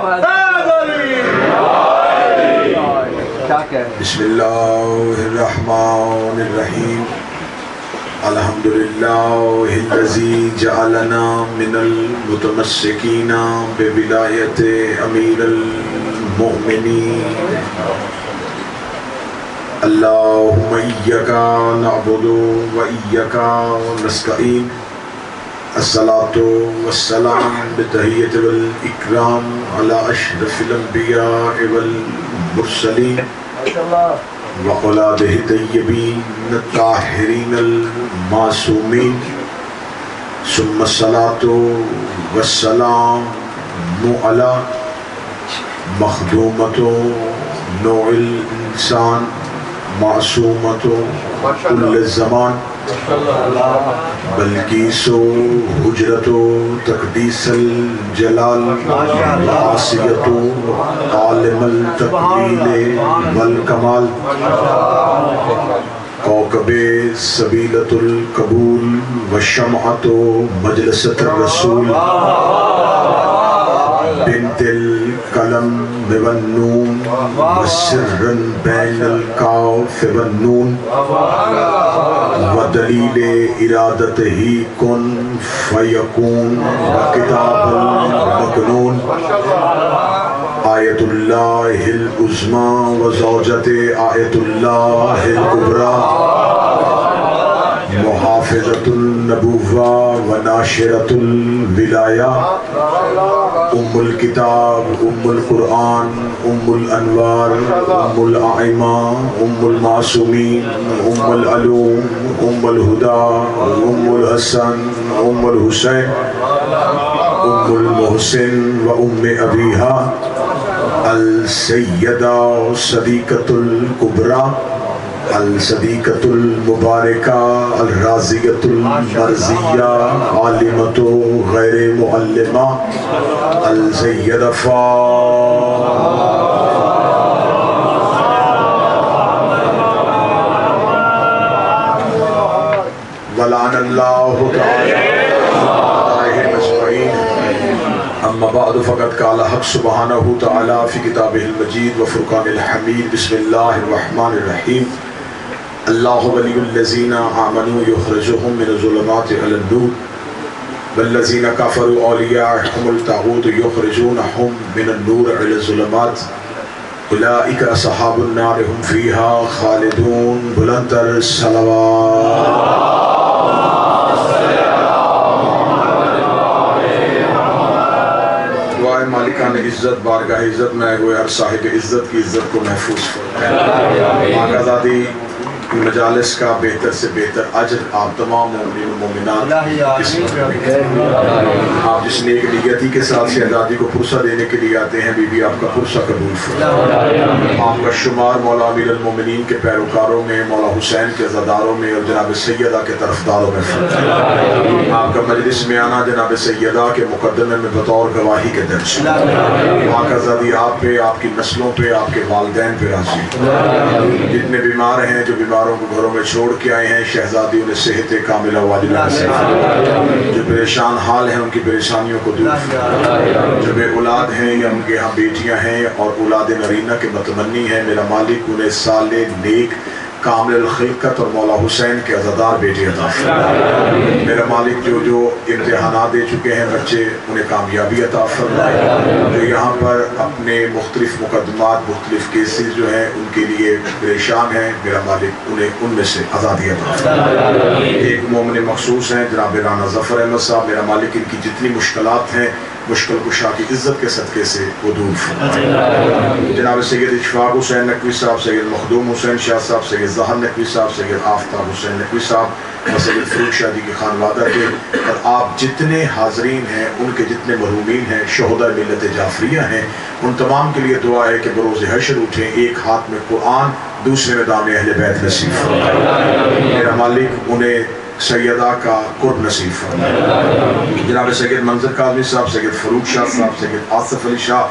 بسم اللہ الرحمن الرحیم الحمدللہ الذی جعلنا من المتمسکین بولایت امیر المؤمنین اللہم ایاک نعبد و ایاک نستعین الصلاة والسلام بتحیت والاکرام علی اشرف الانبیاء والمرسلین وأولادہ طیبین الطاہرین المعصومین ثم الصلاة والسلام علی مخدومۃ نوع الانسان معصومۃ کل الزمان بلقیس حجرت تقدیس الجلال عاصیت عالم التقلیل والکمال کوكب سبیلۃ القبول وشمعۃ مجلسۃ الرسول بنت القلم والنون وسرا بین القاف والنون ودلیل ارادتہ کن فیکون وکتاب المکنون آیت اللہ العظمی وزوجت آیت اللہ الکبریٰ محافظۃ النبوہ وناشرۃ الولایہ ام الکتاب ام القرآن ام الانوار ام الائمہ ام المعصومین ام العلوم ام الہدیٰ ام الحسن ام الحسین ام المحسن و ام ابیہا السیدہ صدیقۃ الکبریٰ الصدیقۃ المبارکہ الرازیۃ المرضیہ عالمۃ غیر معلمہ السیدہ ولعن اللہ تعالی اجمعین اما بعد فقد قال حق سبحانہ تعالی فی کتابہ المجید و فرقان الحمید بسم اللہ الرحمن الرحیم اللہ ولی الذین آمنوا یخرجهم من الظلمات الی النور والذین کفروا اولیاءهم الطاغوت یخرجونهم من النور الی الظلمات اولئک اصحاب النار هم فیہا خالدون بلندتر صلوات مالکان عزت بارگاہ عزت میں ہوئے ہر صاحب عزت کی عزت کو محفوظ فرمائے آقا ذاتی مجالس کا بہتر سے بہتر اجر آپ تمام مومنین و مومنات آپ جس نیک نیتی کے ساتھ شہزادی کو پرسہ دینے کے لیے آتے ہیں بی بی آپ کا پرسہ قبول فرمائے آپ کا شمار مولا امیر المومنین کے پیروکاروں میں مولا حسین کے عزاداروں میں اور جناب سیدہ کے طرفداروں میں فرمائے آپ کا مجلس میں آنا جناب سیدہ کے مقدمے میں بطور گواہی کے درج آقا ذاتی آپ پہ آپ کی نسلوں پہ آپ کے والدین پہ راضی جتنے بیمار ہیں جو بیماروں کو گھروں میں چھوڑ کے آئے ہیں شہزادی انہیں صحت کاملہ واجبہ نصیب فرمائے جو پریشان حال ہیں ان کی پریشانیوں کو دور فرمائے جو بے اولاد ہیں یا ان کے ہاں بیٹیاں ہیں اور اولاد نرینہ کے متمنی ہیں میرا مالک انہیں صالح نیک کامل الخلقت اور مولا حسین کے عزادار بیٹی عطا فرمائے میرا مالک جو امتحانات دے چکے ہیں بچے انہیں کامیابی عطا فرمائے جو یہاں پر اپنے مختلف مقدمات مختلف کیسز جو ہیں ان کے لیے پریشان ہیں میرا مالک انہیں ان میں سے آزادی عطا فرمائے ایک مومن مخصوص ہیں جناب رانا ظفر احمد صاحب میرا مالک ان کی جتنی مشکلات ہیں مشکل کشا کی عزت کے صدقے سے وہ دور فرمائے جناب سید اشفاق حسین نقوی صاحب سید مخدوم حسین شاہ صاحب سید ظہر نقوی صاحب سید آفتاب حسین نقوی صاحب سید فروغ شاہ جی کی خانوادہ کے اور آپ جتنے حاضرین ہیں ان کے جتنے مرحومین ہیں شہداء ملت جعفریہ ہیں ان تمام کے لیے دعا ہے کہ بروز حشر اٹھیں ایک ہاتھ میں قرآن دوسرے میں دام اہل بیت نصیب فرمائے میرا مالک انہیں سیدہ کا قرب نصیب فرمائے جناب سید منظر کاظمی صاحب سید فروغ شاہ صاحب سید آصف علی شاہ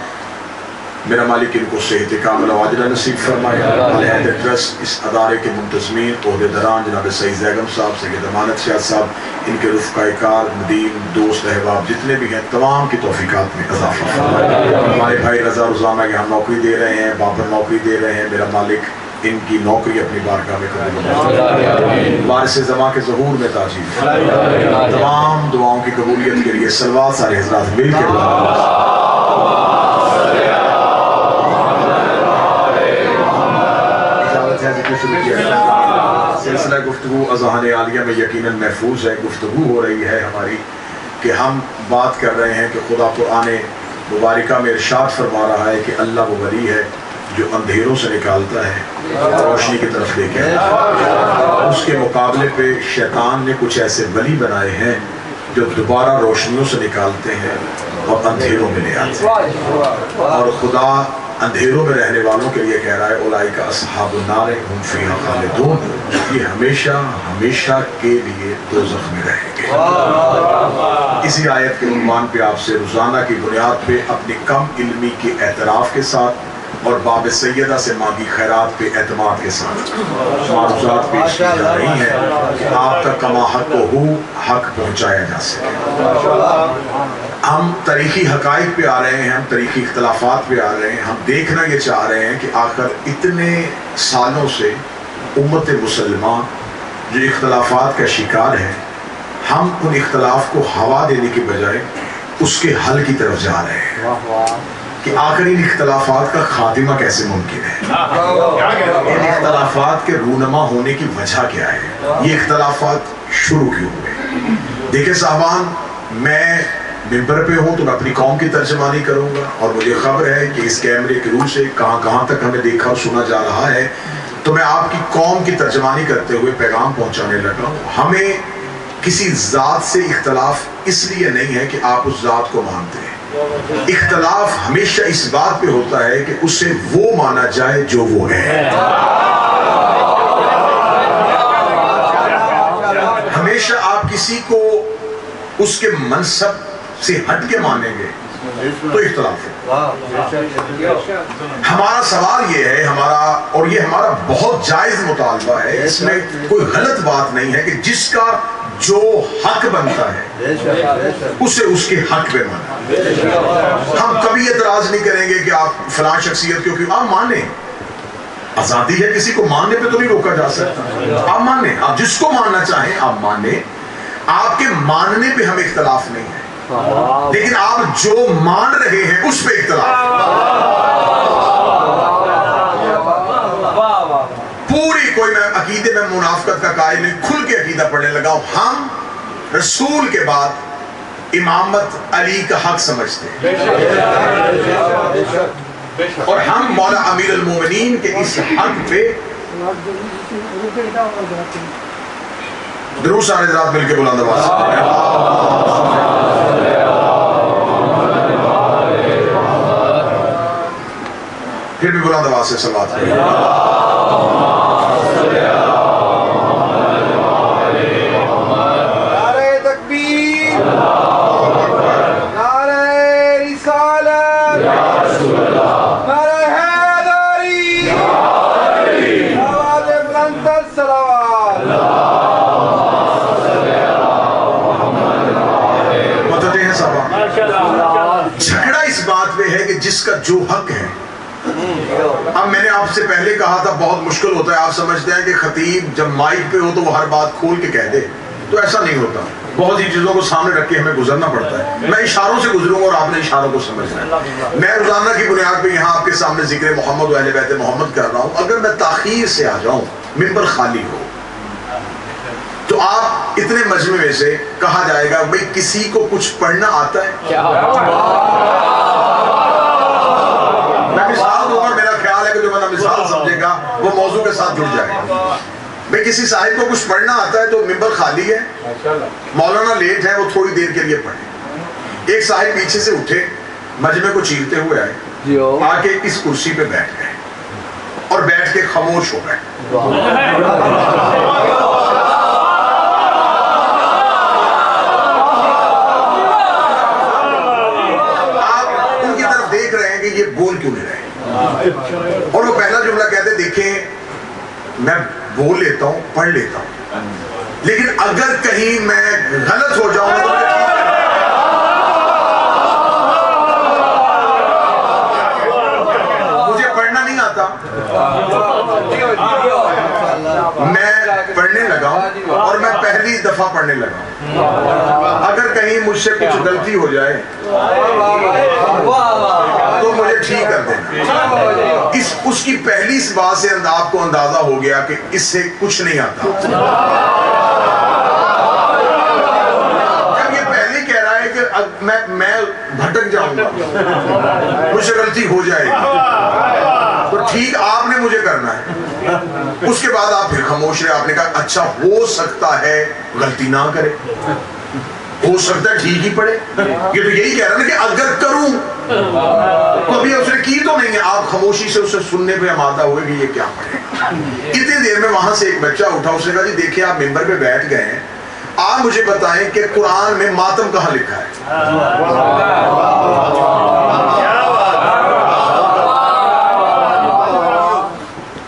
میرا مالک ان کو صحت کاملہ واجبہ نصیب فرمائے علیہ ٹرسٹ اس ادارے کے منتظمین عہدیداران جناب سید زیگم صاحب سید امانت شاہ صاحب ان کے رفقہ کار ندیم دوست احباب جتنے بھی ہیں تمام کی توفیقات میں اضافہ فرمائے ہمارے بھائی بھائی رضا روزانہ یہاں نوکری دے رہے ہیں، بابر نوکری دے رہے ہیں، میرا مالک ان کی نوکری اپنی بارگاہ میں قبول فرمائے، وارث زماں کے ظہور میں تاجیل فرمائے۔ تمام دعاؤں کی قبولیت کے لیے صلوات سارے حضرات مل کے اجازت ہے ذکر شروع کیا جائے۔ سلسلہ گفتگو اذہان عالیہ میں یقیناً محفوظ ہے، گفتگو ہو رہی ہے ہماری کہ ہم بات کر رہے ہیں کہ خدا قرآن مبارکہ میں ارشاد فرما رہا ہے کہ اللہ وہ ولی ہے جو اندھیروں سے نکالتا ہے روشنی کی طرف لے کے، اس کے مقابلے پہ شیطان نے کچھ ایسے ولی بنائے ہیں جو دوبارہ روشنیوں سے نکالتے ہیں اور اندھیروں میں لے آتے ہیں، اور خدا اندھیروں میں رہنے والوں کے لیے کہہ رہا ہے اولئک اصحاب النار هم فیہا خالدون، یہ ہمیشہ ہمیشہ کے لیے دوزخ میں رہیں گے۔ اسی آیت کے عنوان پہ آپ سے روزانہ کی بنیاد پہ اپنی کم علمی کے اعتراف کے ساتھ اور باب سیدہ سے مانگی خیرات پہ اعتماد کے ساتھ معروضات پیش کی جا رہی ہیں کہ آپ تک کما حق ہو حق پہنچایا جا سکے۔ ہم تاریخی حقائق پہ آ رہے ہیں، ہم تاریخی اختلافات پہ آ رہے ہیں، ہم دیکھنا یہ چاہ رہے ہیں کہ آخر اتنے سالوں سے امت مسلمہ جو اختلافات کا شکار ہے، ہم ان اختلاف کو ہوا دینے کی بجائے اس کے حل کی طرف جا رہے ہیں کہ آخر ان اختلافات کا خاتمہ کیسے ممکن ہے، ان اختلافات کے رونما ہونے کی وجہ کیا ہے، یہ اختلافات شروع کیوں ہوئے۔ دیکھیں صاحبان، میں ممبر پہ ہوں تو میں اپنی قوم کی ترجمانی کروں گا، اور مجھے خبر ہے کہ اس کیمرے کے روح سے کہاں کہاں تک ہمیں دیکھا اور سنا جا رہا ہے، تو میں آپ کی قوم کی ترجمانی کرتے ہوئے پیغام پہنچانے لگا ہوں۔ ہمیں کسی ذات سے اختلاف اس لیے نہیں ہے کہ آپ اس ذات کو مانتے ہیں، اختلاف ہمیشہ اس بات پہ ہوتا ہے کہ اسے وہ مانا جائے جو وہ ہے۔ ہمیشہ آپ کسی کو اس کے منصب سے ہٹ کے مانیں گے تو اختلاف ہے۔ ہمارا سوال یہ ہے، اور یہ ہمارا بہت جائز مطالبہ ہے، اس میں کوئی غلط بات نہیں ہے کہ جس کا جو حق بنتا ہے اسے اس کے حق پہ مانا۔ ہم کبھی اعتراض نہیں کریں گے کہ آپ فلاں شخصیت کیونکہ آپ مانیں، آزادی ہے، کسی کو ماننے پہ تو نہیں روکا جا سکتا، آپ مانیں، آپ جس کو ماننا چاہیں آپ مانیں، آپ کے ماننے پہ ہم اختلاف نہیں ہے، لیکن آپ جو مان رہے ہیں اس پہ اختلاف ہے۔ پوری کوئی میں عقیدے میں منافقت کا قائل نہیں، کھل کے عقیدہ پڑھنے لگا ہوں، ہم رسول کے بعد امامت علی کا حق سمجھتے ہیں، اور ہم مولا امیر المومنین کے اس حق پہ درود سارے حضرات مل کے بلند آواز سے پھر بھی بلند آواز سے صلوات کریں۔ نعرہ تکبیر، نعرہ رسالت، نعرہ حیدری، آواز بلند تر صلوات۔ مددیں ہیں صاحبہ، جھگڑا اس بات پہ ہے کہ جس کا جو حق ہے۔ اب میں نے آپ سے پہلے کہا تھا بہت مشکل ہوتا ہے، آپ سمجھتے ہیں کہ خطیب جب مائک پہ ہو تو وہ ہر بات کھول کے کہہ دے، تو ایسا نہیں ہوتا، بہت سی چیزوں کو سامنے رکھ کے ہمیں گزرنا پڑتا ہے۔ میں اشاروں سے گزروں گا اور آپ نے اشاروں کو سمجھنا ہے۔ میں روزانہ کی بنیاد پہ یہاں آپ کے سامنے ذکر محمد و اہل بیت محمد کر رہا ہوں، اگر میں تاخیر سے آ جاؤں، ممبر خالی ہو، تو آپ اتنے مجمع میں سے کہا جائے گا بھئی کسی کو کچھ پڑھنا آتا ہے؟ میں مثال دوں گا، میرا خیال ہے کہ جو بندہ مثال سمجھے گا وہ موضوع کے ساتھ جڑ جائے گا۔ بھئی کسی صاحب کو کچھ پڑھنا آتا ہے تو ممبر خالی ہے، مولانا لیٹ ہے، وہ تھوڑی دیر کے لیے پڑھیں۔ ایک صاحب پیچھے سے اٹھے، مجمع کو چیرتے ہوئے آئے، آ کے اس کرسی پہ بیٹھ گئے اور بیٹھ کے خاموش ہو گئے۔ یہ بول کیوں نہیں رہے؟ اور وہ پہلا جملہ کہتے دیکھیں میں بول لیتا ہوں، پڑھ لیتا ہوں، لیکن اگر کہیں میں غلط ہو جاؤں تو پڑھنے لگا ہوں. اگر کہیں مجھ سے کچھ غلطی ہو جائے تو مجھے ٹھیک کر دینا. اس کی پہلی اس بات سے آپ کو اندازہ ہو گیا کہ اس سے کچھ نہیں آتا. جب یہ پہلے کہہ رہا ہے کہ میں بھٹک جاؤں گا, مجھ سے غلطی ہو جائے گی, تو ٹھیک آپ نے مجھے کرنا ہے. اس کے بعد آپ پھر خاموش رہے. آپ نے کہا اچھا ہو سکتا ہے غلطی نہ کرے, ہو سکتا ہے ٹھیک ہی پڑے. یہ تو یہی کہہ رہا نا کہ اگر کروں تو ابھی اس نے کی تو نہیں ہے. آپ خاموشی سے اسے سننے پہ آمادہ ہوئے کہ یہ کیا پڑھے. اتنی دیر میں وہاں سے ایک بچہ اٹھا, اس نے کہا جی دیکھیں آپ ممبر پہ بیٹھ گئے ہیں, آپ مجھے بتائیں کہ قرآن میں ماتم کہاں لکھا ہے.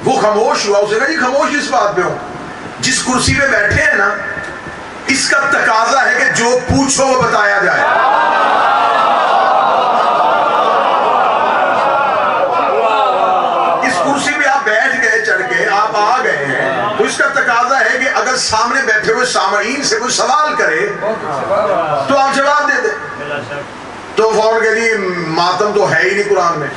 وہ خاموش ہوا. اسے کہا جی خاموش اس بات پہ ہوں, جس کرسی پہ بیٹھے ہیں نا اس کا تقاضا ہے کہ جو پوچھو وہ بتایا جائے. اس کرسی پہ آپ بیٹھ گئے, چڑھ کے آپ آ گئے ہیں, تو اس کا تقاضا ہے کہ اگر سامنے بیٹھے ہوئے سامعین سے کوئی سوال کرے تو آپ جواب دے دیں. تو فوراً کہ جی ماتم تو ہے ہی نہیں قرآن میں.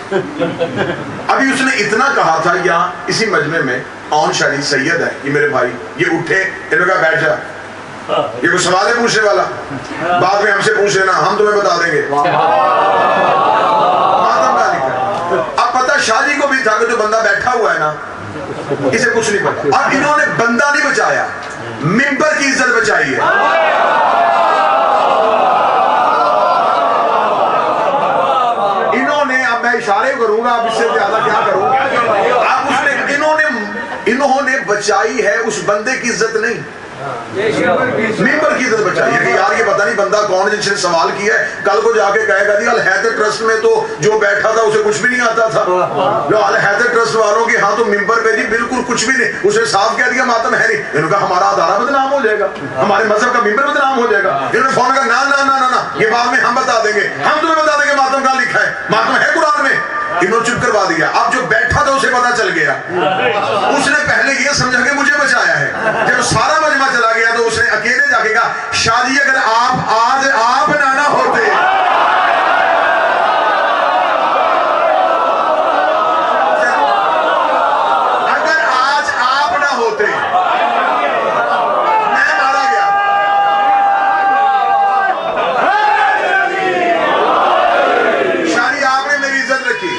ابھی اس نے اتنا کہا تھا, یا اسی مجمع میں اون شاہی سید ہے, یہ میرے بھائی, یہ اٹھے, انہوں نے کہا بیٹھ جا, یہ کوئی سوال ہے پوچھنے والا, بعد میں ہم سے پوچھ لینا, ہم تمہیں بتا دیں گے. ماتم کا لکھا ہے. اب پتہ شاہ جی کو بھی تھا کہ جو بندہ بیٹھا ہوا ہے نا اسے کچھ نہیں پتا. اب انہوں نے بندہ نہیں بچایا, ممبر کی عزت بچائی ہے. انہوں نے, اب میں اشارے کروں گا, اب اس سے زیادہ کیا کروں. اب اس نے, انہوں نے بچائی ہے اس بندے کی عزت نہیں, ممبر کی عزت بچائی ہے. کہ یار یہ پتہ نہیں بندہ کون جس نے سوال کیا ہے, کل کو جا کے کہے گا جی الحیدر ٹرسٹ میں تو جو بیٹھا تھا اسے کچھ بھی نہیں آتا تھا. جو الحیدر ٹرسٹ والوں کی, ہاں تو ممبر پہ جی بالکل کچھ بھی نہیں, اسے صاف کہہ دیا ماتم ہے نہیں. انہوں نے کہا ہمارا ادارہ بدنام ہو جائے گا, ہمارے مذہب کا ممبر بدنام ہو جائے گا. انہوں نے فون کہا نا یہ بعد میں ہم بتا دیں گے, ہم تمہیں بتا دیں گے ماتم کہاں لکھا ہے, ماتم ہے قرآن میں. انہوں نے چپ کروا دیا. اب جو بیٹھا تھا اسے پتا چل گیا, اس نے پہلے یہ سمجھا کہ مجھے بچایا ہے. جب سارا مجمع چلا گیا تو اس نے اکیلے جا کے کہا شاہ جی اگر آپ آج آپ نہ ہوتے, اگر آج آپ نہ ہوتے میں مارا گیا. شاہ جی آپ نے میری عزت رکھی.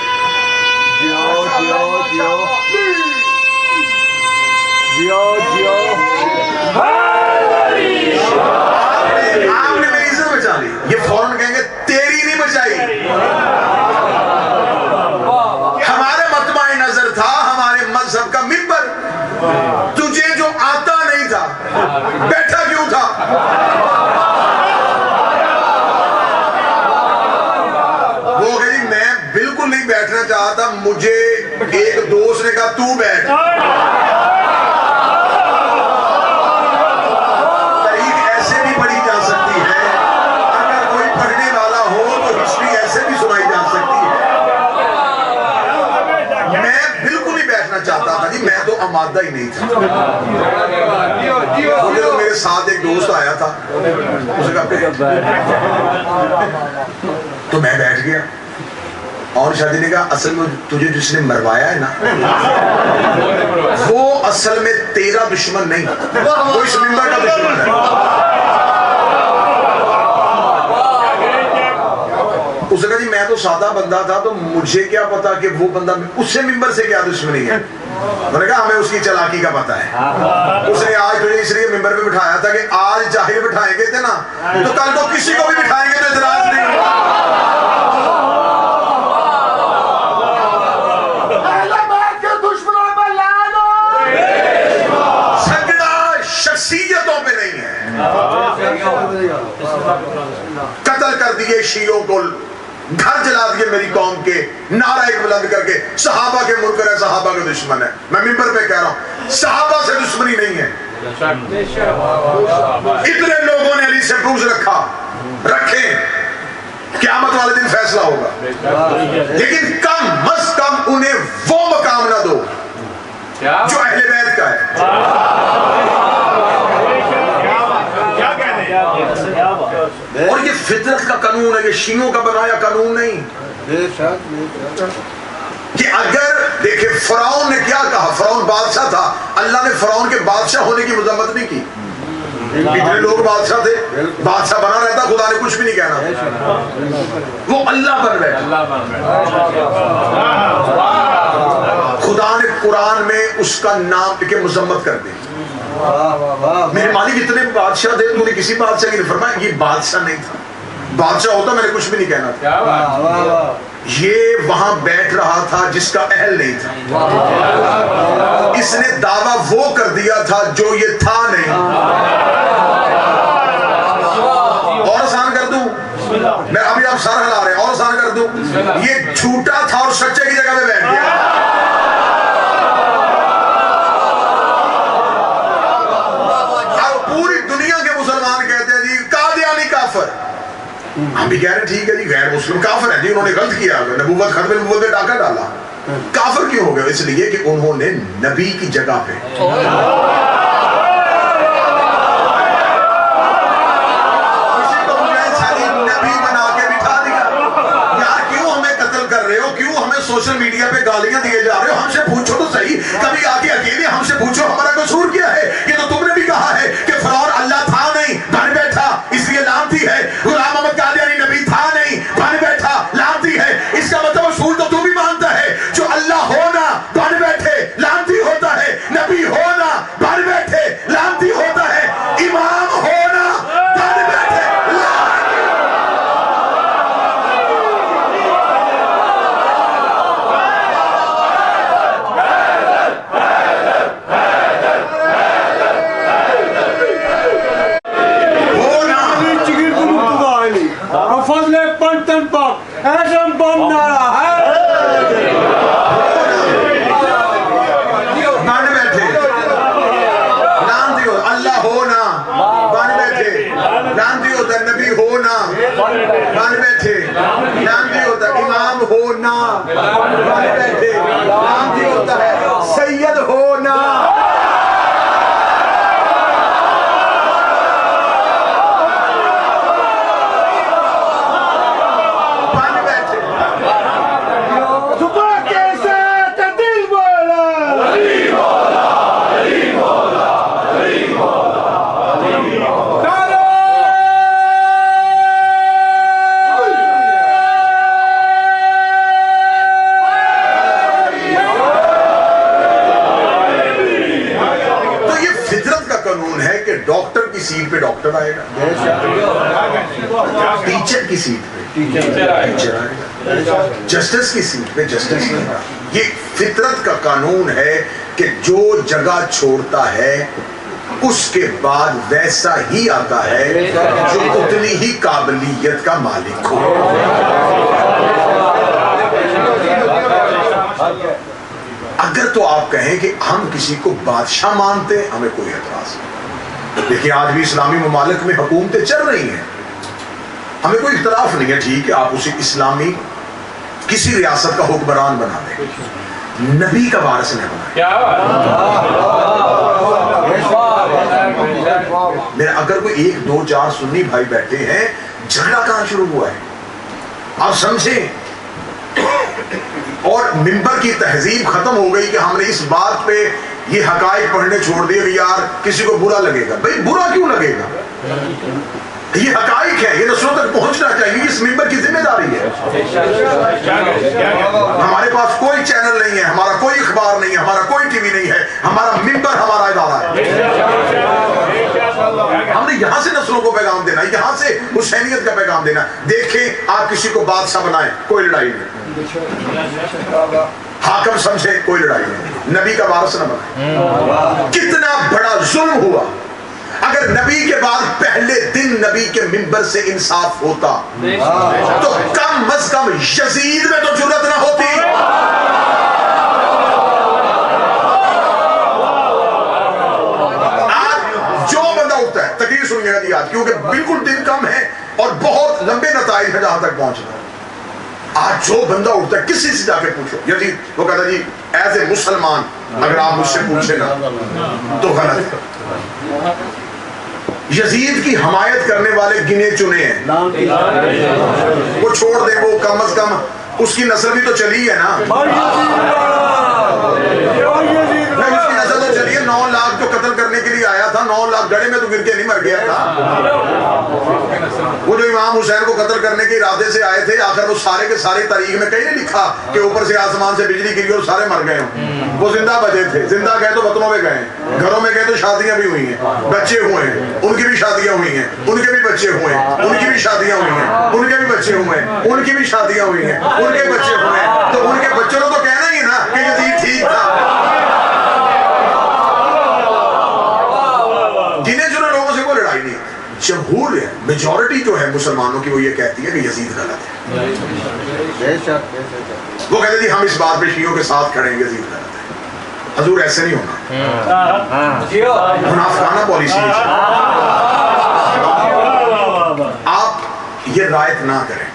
آپ نے میری عزت بچا لی. یہ فوراً کہیں گے تیری نہیں بچائی, ہمارے مطمع نظر تھا ہمارے مذہب کا ممبر, تجھے جو آتا نہیں تھا بیٹھا کیوں تھا. وہ کہ جی میں بالکل نہیں بیٹھنا چاہتا, مجھے ایک دوست نے کہا تو بیٹھ. چاہتا تھا جی, میں تو آمادہ ہی نہیں تھا. تو میرے ساتھ ایک دوست آیا تھا, اسے کہا تو میں بیٹھ گیا. اور شاہ جی نے کہا اصل میں تجھے جس نے مروایا ہے نا وہ اصل میں تیرا دشمن نہیں, وہ اس ممبر کا دشمن ہے. اس نے کہا جی میں تو سادہ بندہ تھا, تو مجھے کیا پتا کہ وہ بندہ اس سے ممبر سے کیا دشمنی ہے. میں نے کہا ہمیں اس کی چلاکی کا پتا ہے. اس نے آج تجھے اس لیے ممبر پہ بٹھایا تھا کہ آج چاہے بٹھائیں گے تھے نا تو کل کو کسی کو بھی بٹھائیں گے تو اعتراض نہیں. جھگڑا شخصیتوں پہ نہیں ہے. قتل کر دیے شیعوں کو, گھر جلا دیے میری قوم کے, نعرہ ایک بلند کر کے صحابہ کے منکر ہے, صحابہ کا دشمن ہے. میں ممبر پہ کہہ رہا ہوں صحابہ سے دشمنی نہیں ہے. اتنے لوگوں نے علی سے بغض رکھیں, قیامت والے دن فیصلہ ہوگا, لیکن کم از کم انہیں وہ مقام نہ دو جو اہل بیت کا ہے. فطرت کا قانون ہے، یہ شیعوں کا بنایا قانون نہیں کہ اگر دیکھیں فرعون نے کیا کہا، فرعون بادشاہ تھا، اللہ نے فرعون کے بادشاہ ہونے کی مذمت نہیں کی، اتنے لوگ بادشاہ تھے، بادشاہ بنا رہتا، خدا نے کچھ بھی نہیں کہنا، وہ اللہ بن بیٹھا۔ خدا نے قرآن میں اس کا نام کے مذمت کر دی، میرے مالک اتنے بادشاہ تھے، مجھے کسی بادشاہ کی نہیں فرمایا، یہ بادشاہ نہیں تھا، بادشاہ ہوتا میں نے کچھ بھی نہیں کہنا تھا، یہ وہاں بیٹھ رہا تھا جس کا اہل نہیں تھا، اس نے دعویٰ وہ کر دیا تھا جو یہ تھا نہیں۔ اور آسان کر دوں، میں ابھی آپ سر ہلا رہے ہیں، اور آسان کر دوں، یہ جھوٹا تھا اور سچے کی جگہ پہ بیٹھ گیا۔ اب پوری دنیا کے مسلمان کہتے ہیں جی قادیانی کافر، ہم بھی کہہ رہے ہیں ٹھیک ہے جی غیر مسلم کافر ہیں جی، انہوں نے غلط کیا، نبوت ختم نبوت میں ڈاکہ ڈالا، کافر کیوں ہو گیا؟ اس لیے کہ انہوں نے نبی کی جگہ پہ سوشل میڈیا پہ گالیاں دیے جا رہے ہو، ہم سے پوچھو تو صحیح، کبھی آ کے اکیلے ہم سے پوچھو ہمارا قصور کیا ہے؟ یہ تو تم نے بھی کہا ہے کہ فرعون اللہ تھا نہیں، بن بیٹھا، اس لیے لعنتی ہے، غلام محمد قادیانی نبی تھا نہیں، بن بیٹھا، لعنتی ہے، اس کا مطلب اصول تو تو بھی مانتا ہے، جو اللہ ہونا بن بیٹھے لعنتی ہوتا ہے، نبی ہونا بن بیٹھے لعنتی ہوتا ہے، امام ہونا بن بیٹھے سید ہونا بن بیٹھے صبح کیسے دل بولا ڈاکٹر کی سیٹ پہ ڈاکٹر آئے گا، ٹیچر کی سیٹ پہ ٹیچر آئے گا، جسٹس کی سیٹ پہ جسٹس آئے گا۔ یہ فطرت کا قانون ہے کہ جو جگہ چھوڑتا ہے اس کے بعد ویسا ہی آتا ہے جو اتنی ہی قابلیت کا مالک ہو۔ اگر تو آپ کہیں کہ ہم کسی کو بادشاہ مانتے ہیں، ہمیں کوئی اعتراض نہیں۔ دیکھیں آج بھی اسلامی ممالک میں حکومتیں چل رہی ہیں، ہمیں کوئی اختلاف نہیں ہے، ٹھیک ہے آپ اسے اسلامی کسی ریاست کا حکمران بنا دیں، نبی کا وارث نہ بنائیں۔ میرا اگر کوئی 1 2 4 سنی بھائی بیٹھے ہیں، جھگڑا کہاں شروع ہوا ہے آپ سمجھیں، اور منبر کی تہذیب ختم ہو گئی کہ ہم نے اس بات پہ یہ حقائق پڑھنے چھوڑ دیے کہ یار کسی کو برا لگے گا۔ بھئی برا کیوں لگے گا؟ یہ حقائق ہے، یہ رسولوں تک پہنچنا چاہیے، اس منبر کی ذمہ داری ہے۔ ہمارے پاس کوئی چینل نہیں ہے، ہمارا کوئی اخبار نہیں ہے، ہمارا کوئی ٹی وی نہیں ہے، ہمارا منبر ہمارا ادارہ ہے۔ ہم نے یہاں سے نسلوں کو پیغام دینا، یہاں سے حسینیت کا پیغام دینا۔ دیکھیں آپ کسی کو بادشاہ بنائیں، کوئی لڑائی نہیں، حاکم سمجھے، کوئی لڑائی نہیں، نبی کا وارث نہ بنائیں۔ کتنا بڑا ظلم ہوا اگر نبی کے بعد پہلے دن نبی کے منبر سے انصاف ہوتا تو کم از کم یزید میں تو جرأت نہ ہوتی۔ آج جو بندہ اٹھتا ہے، تقریر سنیے گا جی آج، کیونکہ بالکل دن کم ہے اور بہت لمبے نتائج ہے جہاں تک پہنچنا۔ آج جو بندہ اٹھتا ہے کسی سے جا کے پوچھو، یزید وہ کہتا جی ایز اے مسلمان اگر آپ مجھ سے پوچھے نا تو غلط ہے۔ یزید کی حمایت کرنے والے گنے چنے ہیں. وہ چھوڑ دیں, وہ کم از کم اس کی نسل بھی تو چلی ہے نا. اس کی نسل تو چلی ہے. 9 لاکھ جو قتل کرنے کے لیے آیا تھا, 9 لاکھ گڑے میں تو گر کے نہیں مر گیا تھا. وہ جو امام حسین کو قتل کرنے کے ارادے سے آئے تھے, آخر وہ سارے کے سارے تاریخ میں کہیں نہیں لکھا کہ اوپر سے آسمان سے بجلی گری اور سارے مر گئے ہوں. وہ زندہ بچے تھے. زندہ گئے تو وطنوں میں گئے, گھروں میں گئے تو شادیاں بھی ہوئی ہیں, بچے ہوئے ہیں, ان کی بھی شادیاں ہوئی ہیں, ان کے بھی بچے ہوئے ہیں, ان کی بھی شادیاں ہوئی ہیں, ان کے بھی بچے ہوئے ہیں, ان کی بھی شادیاں ہوئی ہیں, ان کے بچے ہوئے ہیں. تو ان کے بچوں نے تو کہنا ہی نا کہ یزید ٹھیک تھا. جنہیں جنہیں لوگوں سے کوئی لڑائی نہیں. جمہور ہے, میجورٹی جو ہے مسلمانوں کی, وہ یہ کہتی ہے کہ یزید غلط ہے. وہ کہتے جی ہم اس بات پہ شیعوں کے ساتھ کھڑے ہیں, یزید غلط ہے. حضور ایسے نہیں ہونا, منافقانہ پالیسی نہیں چاہیے. آپ یہ رعایت نہ کریں.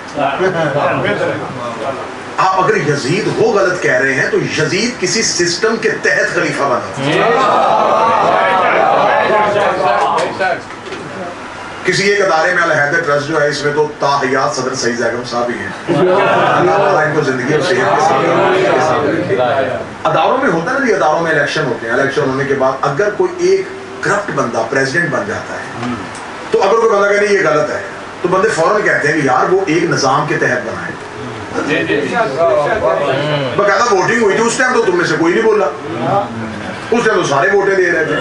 آپ اگر یزید وہ غلط کہہ رہے ہیں تو یزید کسی سسٹم کے تحت خلیفہ بنا. کسی ایک ادارے میں الحیدر ٹرسٹ جو ہے, اس میں تو تا حیات صدر سعید زیگم صاحب ہی ہیں. اللہ تعالیٰ ان کو زندگی اور صحت کے ساتھ رکھے. اداروں میں ہوتا ہے نا جی, اداروں میں الیکشن ہوتے ہیں. الیکشن ہونے کے بعد اگر کوئی ایک کرپٹ بندہ پریزیڈنٹ بن جاتا ہے, تو اگر کوئی بندہ کہے نہیں یہ غلط ہے, تو بندے فوراً کہتے ہیں کہ یار وہ ایک نظام کے تحت بنا ہے. باقاعدہ ووٹنگ ہوئی تھی اس ٹائم, تو تم میں سے کوئی نہیں بولا. اس ٹائم تو سارے ووٹیں دے رہے تھے.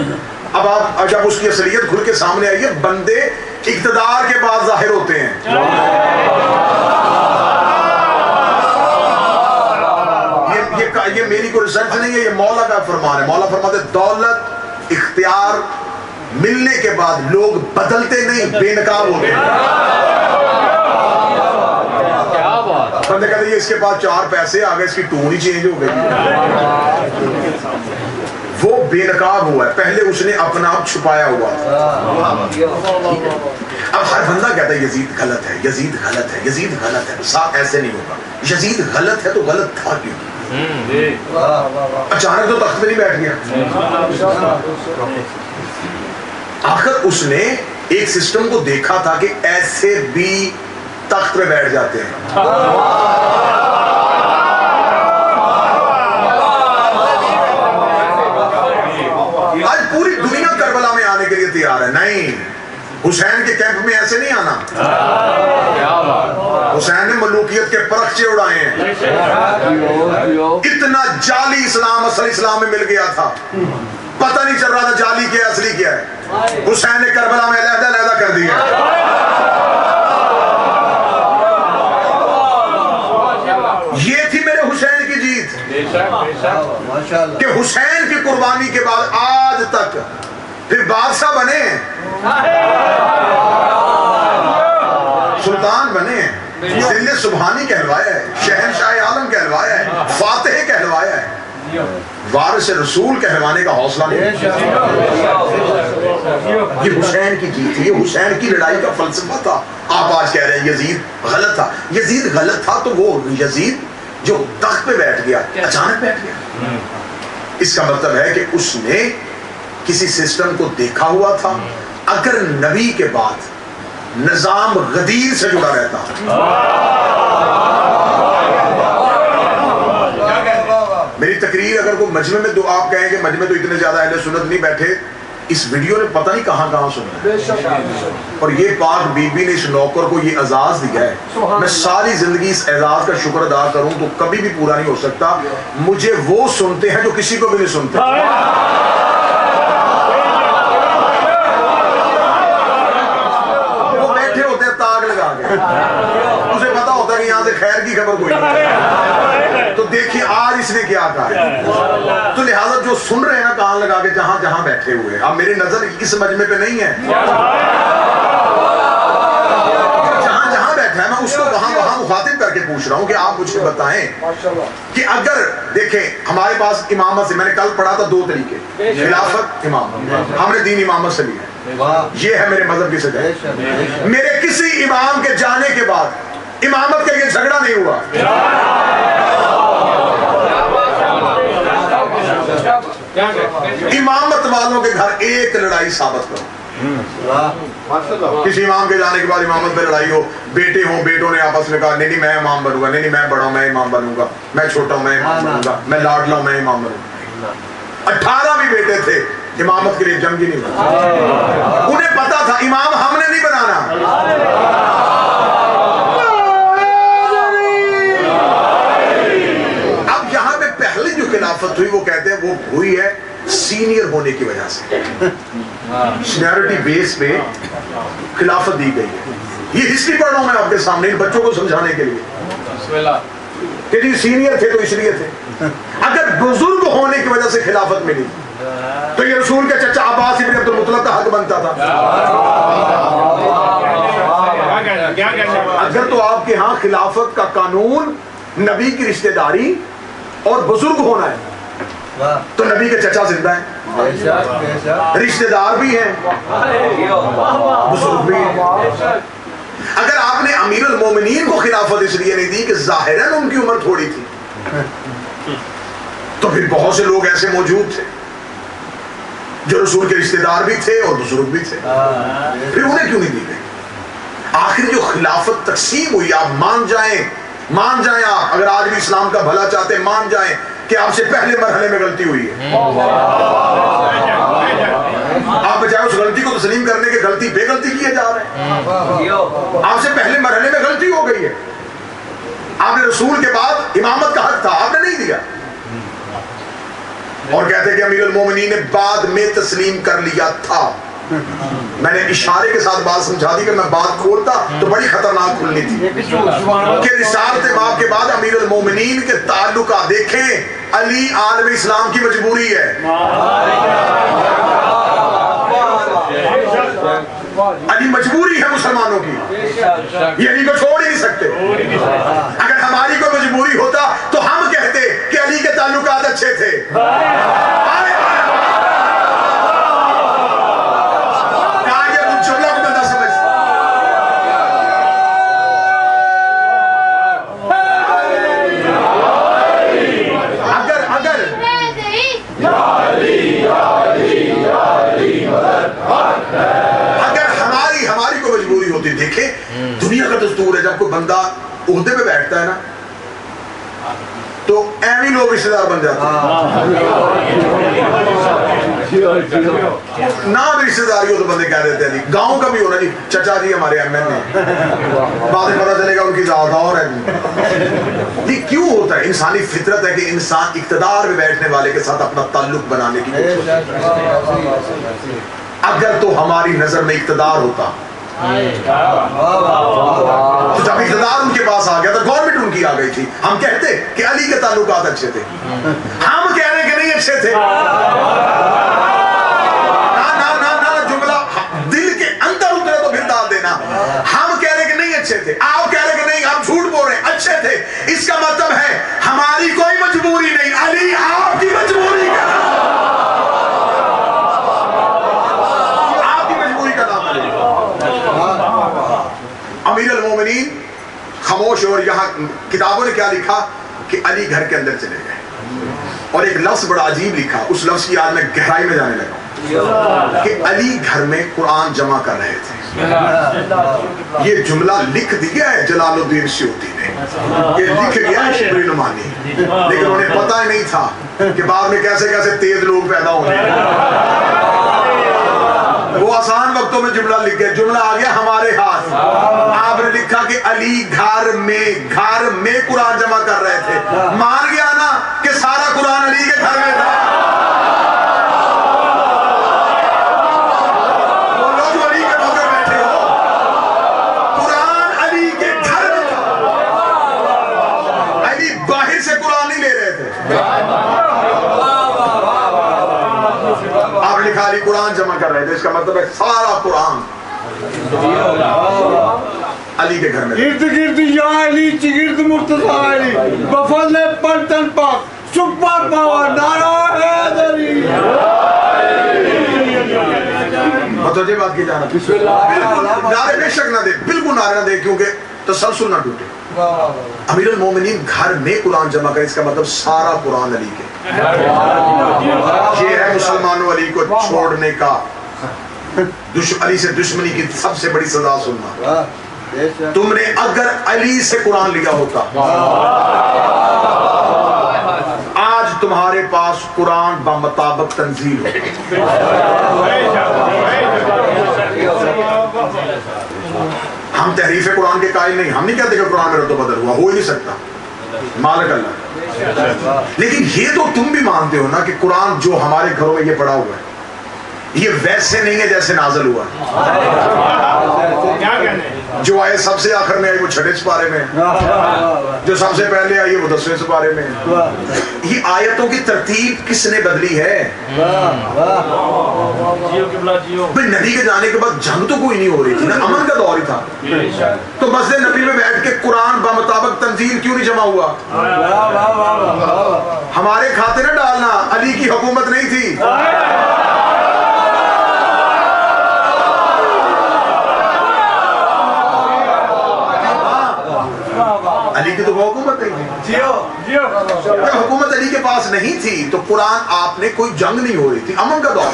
اب آپ جب اس کی اصلیت کھل کے سامنے آئی ہے, بندے اقتدار کے بعد ظاہر ہوتے ہیں. یہ میری کوئی ریسرچ نہیں ہے, یہ مولا کا فرمان ہے. مولا فرماتے دولت اختیار ملنے کے بعد لوگ بدلتے نہیں, بے نقاب ہوتے ہیں. بندے کہتے ہیں اس کے پاس 4 پیسے آ گئے, اس کی ٹون ہی چینج ہو گئی. وہ بے نقاب ہوا ہے, پہلے اس نے اپنا آپ چھپایا ہوا تھا. اب ہر بندہ کہتا ہے یزید غلط ہے, یزید غلط ہے, یزید غلط ہے. صاحب ایسے نہیں ہوگا. یزید غلط ہے تو غلط تھا کیوں؟ اچانک تو تخت پہ نہیں بیٹھ گیا. آخر اس نے ایک سسٹم کو دیکھا تھا کہ ایسے بھی تخت پہ بیٹھ جاتے ہیں. آج پوری دنیا کربلا میں آنے کے لیے تیار ہے. نہیں, حسین کے کیمپ میں ایسے نہیں آنا. حسین نے ملوکیت کے پرخچے اڑائے ہیں. اتنا جعلی اسلام اصل اسلام میں مل گیا تھا, پتہ نہیں چل رہا تھا جعلی کیا اصلی کیا ہے. حسین نے کربلا میں علیحدہ علیحدہ کر دیا. یہ تھی میرے حسین کی جیت کہ حسین کی قربانی کے بعد آج تک پھر بادشاہ بنے ہیں, سلطان بنے ہیں, ذل سبحانی کہلوایا ہے, شہنشاہ عالم کہلوایا ہے, فاتح کہلوایا ہے. وارث رسول کہلوانے کا حوصلہ نہیں. یہ حسین کی جیت تھی, یہ حسین کی لڑائی کا فلسفہ تھا. آپ آج کہہ رہے ہیں یزید غلط تھا. یزید غلط تھا تو وہ یزید جو تخت پہ بیٹھ گیا اچانک بیٹھ گیا. اس کا مطلب ہے کہ اس نے کسی سسٹم کو دیکھا ہوا تھا. اگر نبی کے بعد نظام غدیر سے جڑا رہتا, میری تقریر اگر کوئی مجمع میں, تو آپ کہیں کہ مجمع تو اتنے زیادہ اہل سنت نہیں بیٹھے, اس ویڈیو نے پتہ نہیں کہاں کہاں سنا ہے. اور یہ پاک بی بی نے اس نوکر کو یہ اعزاز دیا ہے. میں ساری زندگی اس اعزاز کا شکر ادا کروں تو کبھی بھی پورا نہیں ہو سکتا. مجھے وہ سنتے ہیں جو کسی کو بھی نہیں سنتے. وہ بیٹھے ہوتے ہیں تاگ لگا کے, اسے پتا ہوتا ہے کہ یہاں سے خیر کی خبر کوئی نہیں. تو دیکھیے آج اس نے کیا کہا ہے. تو لہٰذا جو سن رہے ہیں نا کان لگا کے جہاں جہاں بیٹھے ہوئے, اب میری نظر اس مجمع پہ نہیں ہے, جہاں جہاں بیٹھا ہے میں اس کو وہاں مخاطب کر کے پوچھ رہا ہوں کہ آپ مجھے بتائیں کہ اگر دیکھیں ہمارے پاس امامت سے, میں نے کل پڑھا تھا 2 طریقے, خلافت, امامت. ہم نے دین امامت سے لیا, یہ ہے میرے مذہب کی سجا. میرے کسی امام کے جانے کے بعد امامت کے لیے جھگڑا نہیں ہوا. امامت والوں کے گھر ایک لڑائی ثابت کرو. کسی امام کے جانے کے بعد امامت پہ لڑائی ہو، بیٹے ہوں، بیٹوں نے آپس میں کہا نہیں میں امام بنوں گا، نہیں میں بڑا ہوں میں امام بنوں گا، میں چھوٹا ہوں میں امام بنوں گا، میں لاڈلا ہوں میں امام بنوں گا۔ 18 بھی بیٹے تھے، امامت کے لیے جنگ ہی نہیں بنا۔ انہیں پتا تھا امام ہم نے نہیں بنانا۔ اب یہاں پہ پہلی جو خلافت ہوئی وہ کہتے ہیں وہ ہوئی ہے سینئر ہونے کی وجہ سے، سینیورٹی بیس پہ خلافت دی گئی ہے۔ یہ ہسٹری پڑھ رہا ہوں میں آپ کے سامنے ان بچوں کو سمجھانے کے لیے کہ جی سینئر تھے تو اس لیے تھے۔ اگر بزرگ ہونے کی وجہ سے خلافت ملی تو یہ رسول کے چچا عباس ابن عبد المطلب کا حق بنتا تھا۔ اگر تو آپ کے ہاں خلافت کا قانون نبی کی رشتہ داری اور بزرگ ہونا ہے تو نبی کے چچا زندہ ہیں، رشتہ دار بھی ہیں، بزرگ بھی ہیں۔ اگر آپ نے امیر المومنین کو خلافت اس لیے نہیں دی کہ ظاہراً ان کی عمر تھوڑی تھی، تو پھر بہت سے لوگ ایسے موجود تھے جو رسول کے رشتہ دار بھی تھے اور بزرگ بھی تھے، پھر انہیں کیوں نہیں دی گئی؟ آخر جو خلافت تقسیم ہوئی، آپ مان جائیں آپ اگر آج بھی اسلام کا بھلا چاہتے ہیں، مان جائیں کہ آپ سے پہلے مرحلے میں غلطی ہوئی ہے۔ آپ بجائے اس غلطی کو تسلیم کرنے کے غلطی بے غلطی کیے جا رہے ہیں۔ آپ سے پہلے مرحلے میں غلطی ہو گئی ہے، آپ نے رسول کے بعد امامت کا حق تھا آپ نے نہیں دیا، اور کہتے ہیں کہ امیر المومنین نے بعد میں تسلیم کر لیا تھا۔ میں نے اشارے کے ساتھ بات سمجھا دی کہ میں بات کھولتا تو بڑی خطرناک کھلنی تھی کہ رسالت باب کے بعد امیر المومنین کے تعلقات دیکھیں، علی عالم اسلام کی مجبوری ہے، علی مجبوری ہے مسلمانوں کی، یہ علی کو چھوڑ ہی نہیں سکتے۔ اگر ہماری کوئی مجبوری ہوتا تو ہم کہتے کہ علی کے تعلقات اچھے تھے۔ دیکھیں دنیا کا دستور ہے، جب کوئی بندہ عہدے پہ بیٹھتا ہے نا تو ایویں لوگ رشتہ دار بن جاتے ہیں، نہ بھی رشتہ داری ہو تو بندے کہہ دیتے ہیں گاؤں کا بھی ہونا جی چچا جی ہمارے ایم این اے، بعد میں پتہ چلے گا ان کی ذات اور ہے۔ یہ کیوں ہوتا ہے؟ انسانی فطرت ہے کہ انسان اقتدار میں بیٹھنے والے کے ساتھ اپنا تعلق بنانے کی کوشش کرتا ہے۔ اگر تو ہماری نظر میں اقتدار ہوتا تو جب اقتدار ان کے پاس آ گیا تو گورنمنٹ ان کی آ گئی تھی، ہم کہتے کہ علی کے تعلقات اچھے تھے، ہم کہہ رہے کہ نہیں اچھے تھے۔ نہ جملہ دل کے اندر اترے تو پھر ڈال دینا، ہم کہہ رہے کہ نہیں اچھے تھے، آپ کہہ رہے کہ نہیں ہم جھوٹ بول رہے ہیں اچھے تھے، اس کا مطلب ہے ہماری کوئی مجبوری نہیں، علی آپ کی مجبوری کا امیر المومنین خاموش۔ اور یہاں کتابوں نے کیا لکھا کہ علی گھر کے اندر چلے گئے، اور ایک لفظ بڑا عجیب لکھا، اس لفظ کی آج میں گہرائی میں جانے لگا کہ علی گھر میں قرآن جمع کر رہے تھے۔ یہ جملہ لکھ دیا ہے جلال الدین سیوطی نے، یہ لکھ گیا ہے شبلی نعمانی، لیکن انہیں پتہ ہی نہیں تھا کہ بعد میں کیسے کیسے تیز لوگ پیدا ہونے۔ وہ آسان وقتوں میں جملہ لکھ گئے، جملہ آ گیا ہمارے ہاتھ۔ آپ نے لکھا کہ علی گھر میں قرآن جمع کر رہے تھے، مان گیا نا کہ سارا قرآن علی کے گھر میں تھا۔ وہ لوگ جو علی کے موقع بیٹھے ہو، قرآن علی کے گھر میں تھا، علی باہر سے قرآن نہیں لے رہے تھے۔ آپ نے لکھا علی قرآن جمع کر رہے تھے، اس کا مطلب ہے سارا قرآن علی کے گھر میں۔ گرد گرد یا علی چگرد مرتضی علی بفضل پلٹن پاک سپر پاور نعرہ حیدری۔ متوجہ بات کی جانا، نعرے بے شک نہ دے، بالکل نعرے نہ دے کیونکہ تسلسل نہ ٹوٹے۔ امیر المومنین گھر میں قرآن جمع کرے، اس کا مطلب سارا قرآن علی کے۔ یہ ہے مسلمانوں علی کو چھوڑنے کا علی سے دشمنی کی سب سے بڑی سزا سننا. واہ بے شک. تم نے اگر علی سے قرآن لیا ہوتا آج تمہارے پاس قرآن بمطابق تنزیل ہوتا. ہم تحریف قرآن کے قائل نہیں. ہم نہیں کہتے کہ قرآن میں رد و بدل ہوا, ہو ہی نہیں سکتا, مالک اللہ. لیکن یہ تو تم بھی مانتے ہو نا کہ قرآن جو ہمارے گھروں میں یہ پڑا ہوا ہے یہ ویسے نہیں ہے جیسے نازل ہوا. جو آئے سب سے آخر میں آئی وہ 6 سپارے میں, جو سب سے پہلے آئی وہ 10 سپارے میں. یہ آیتوں کی ترتیب کس نے بدلی ہے؟ بھئی نبی کے جانے کے بعد جنگ تو کوئی نہیں ہو رہی تھی نا, امن کا دور ہی تھا. تو مسجد نبی میں بیٹھ کے قرآن بمطابق تنزیل کیوں نہیں جمع ہوا؟ ہمارے کھاتے نہ ڈالنا, علی کی حکومت نہیں تھی. علی کی تو وہ حکومت نہیں تھی. جب حکومت علی کے پاس نہیں تھی تو قرآن آپ نے, کوئی جنگ نہیں ہو رہی تھی, امن کا دور.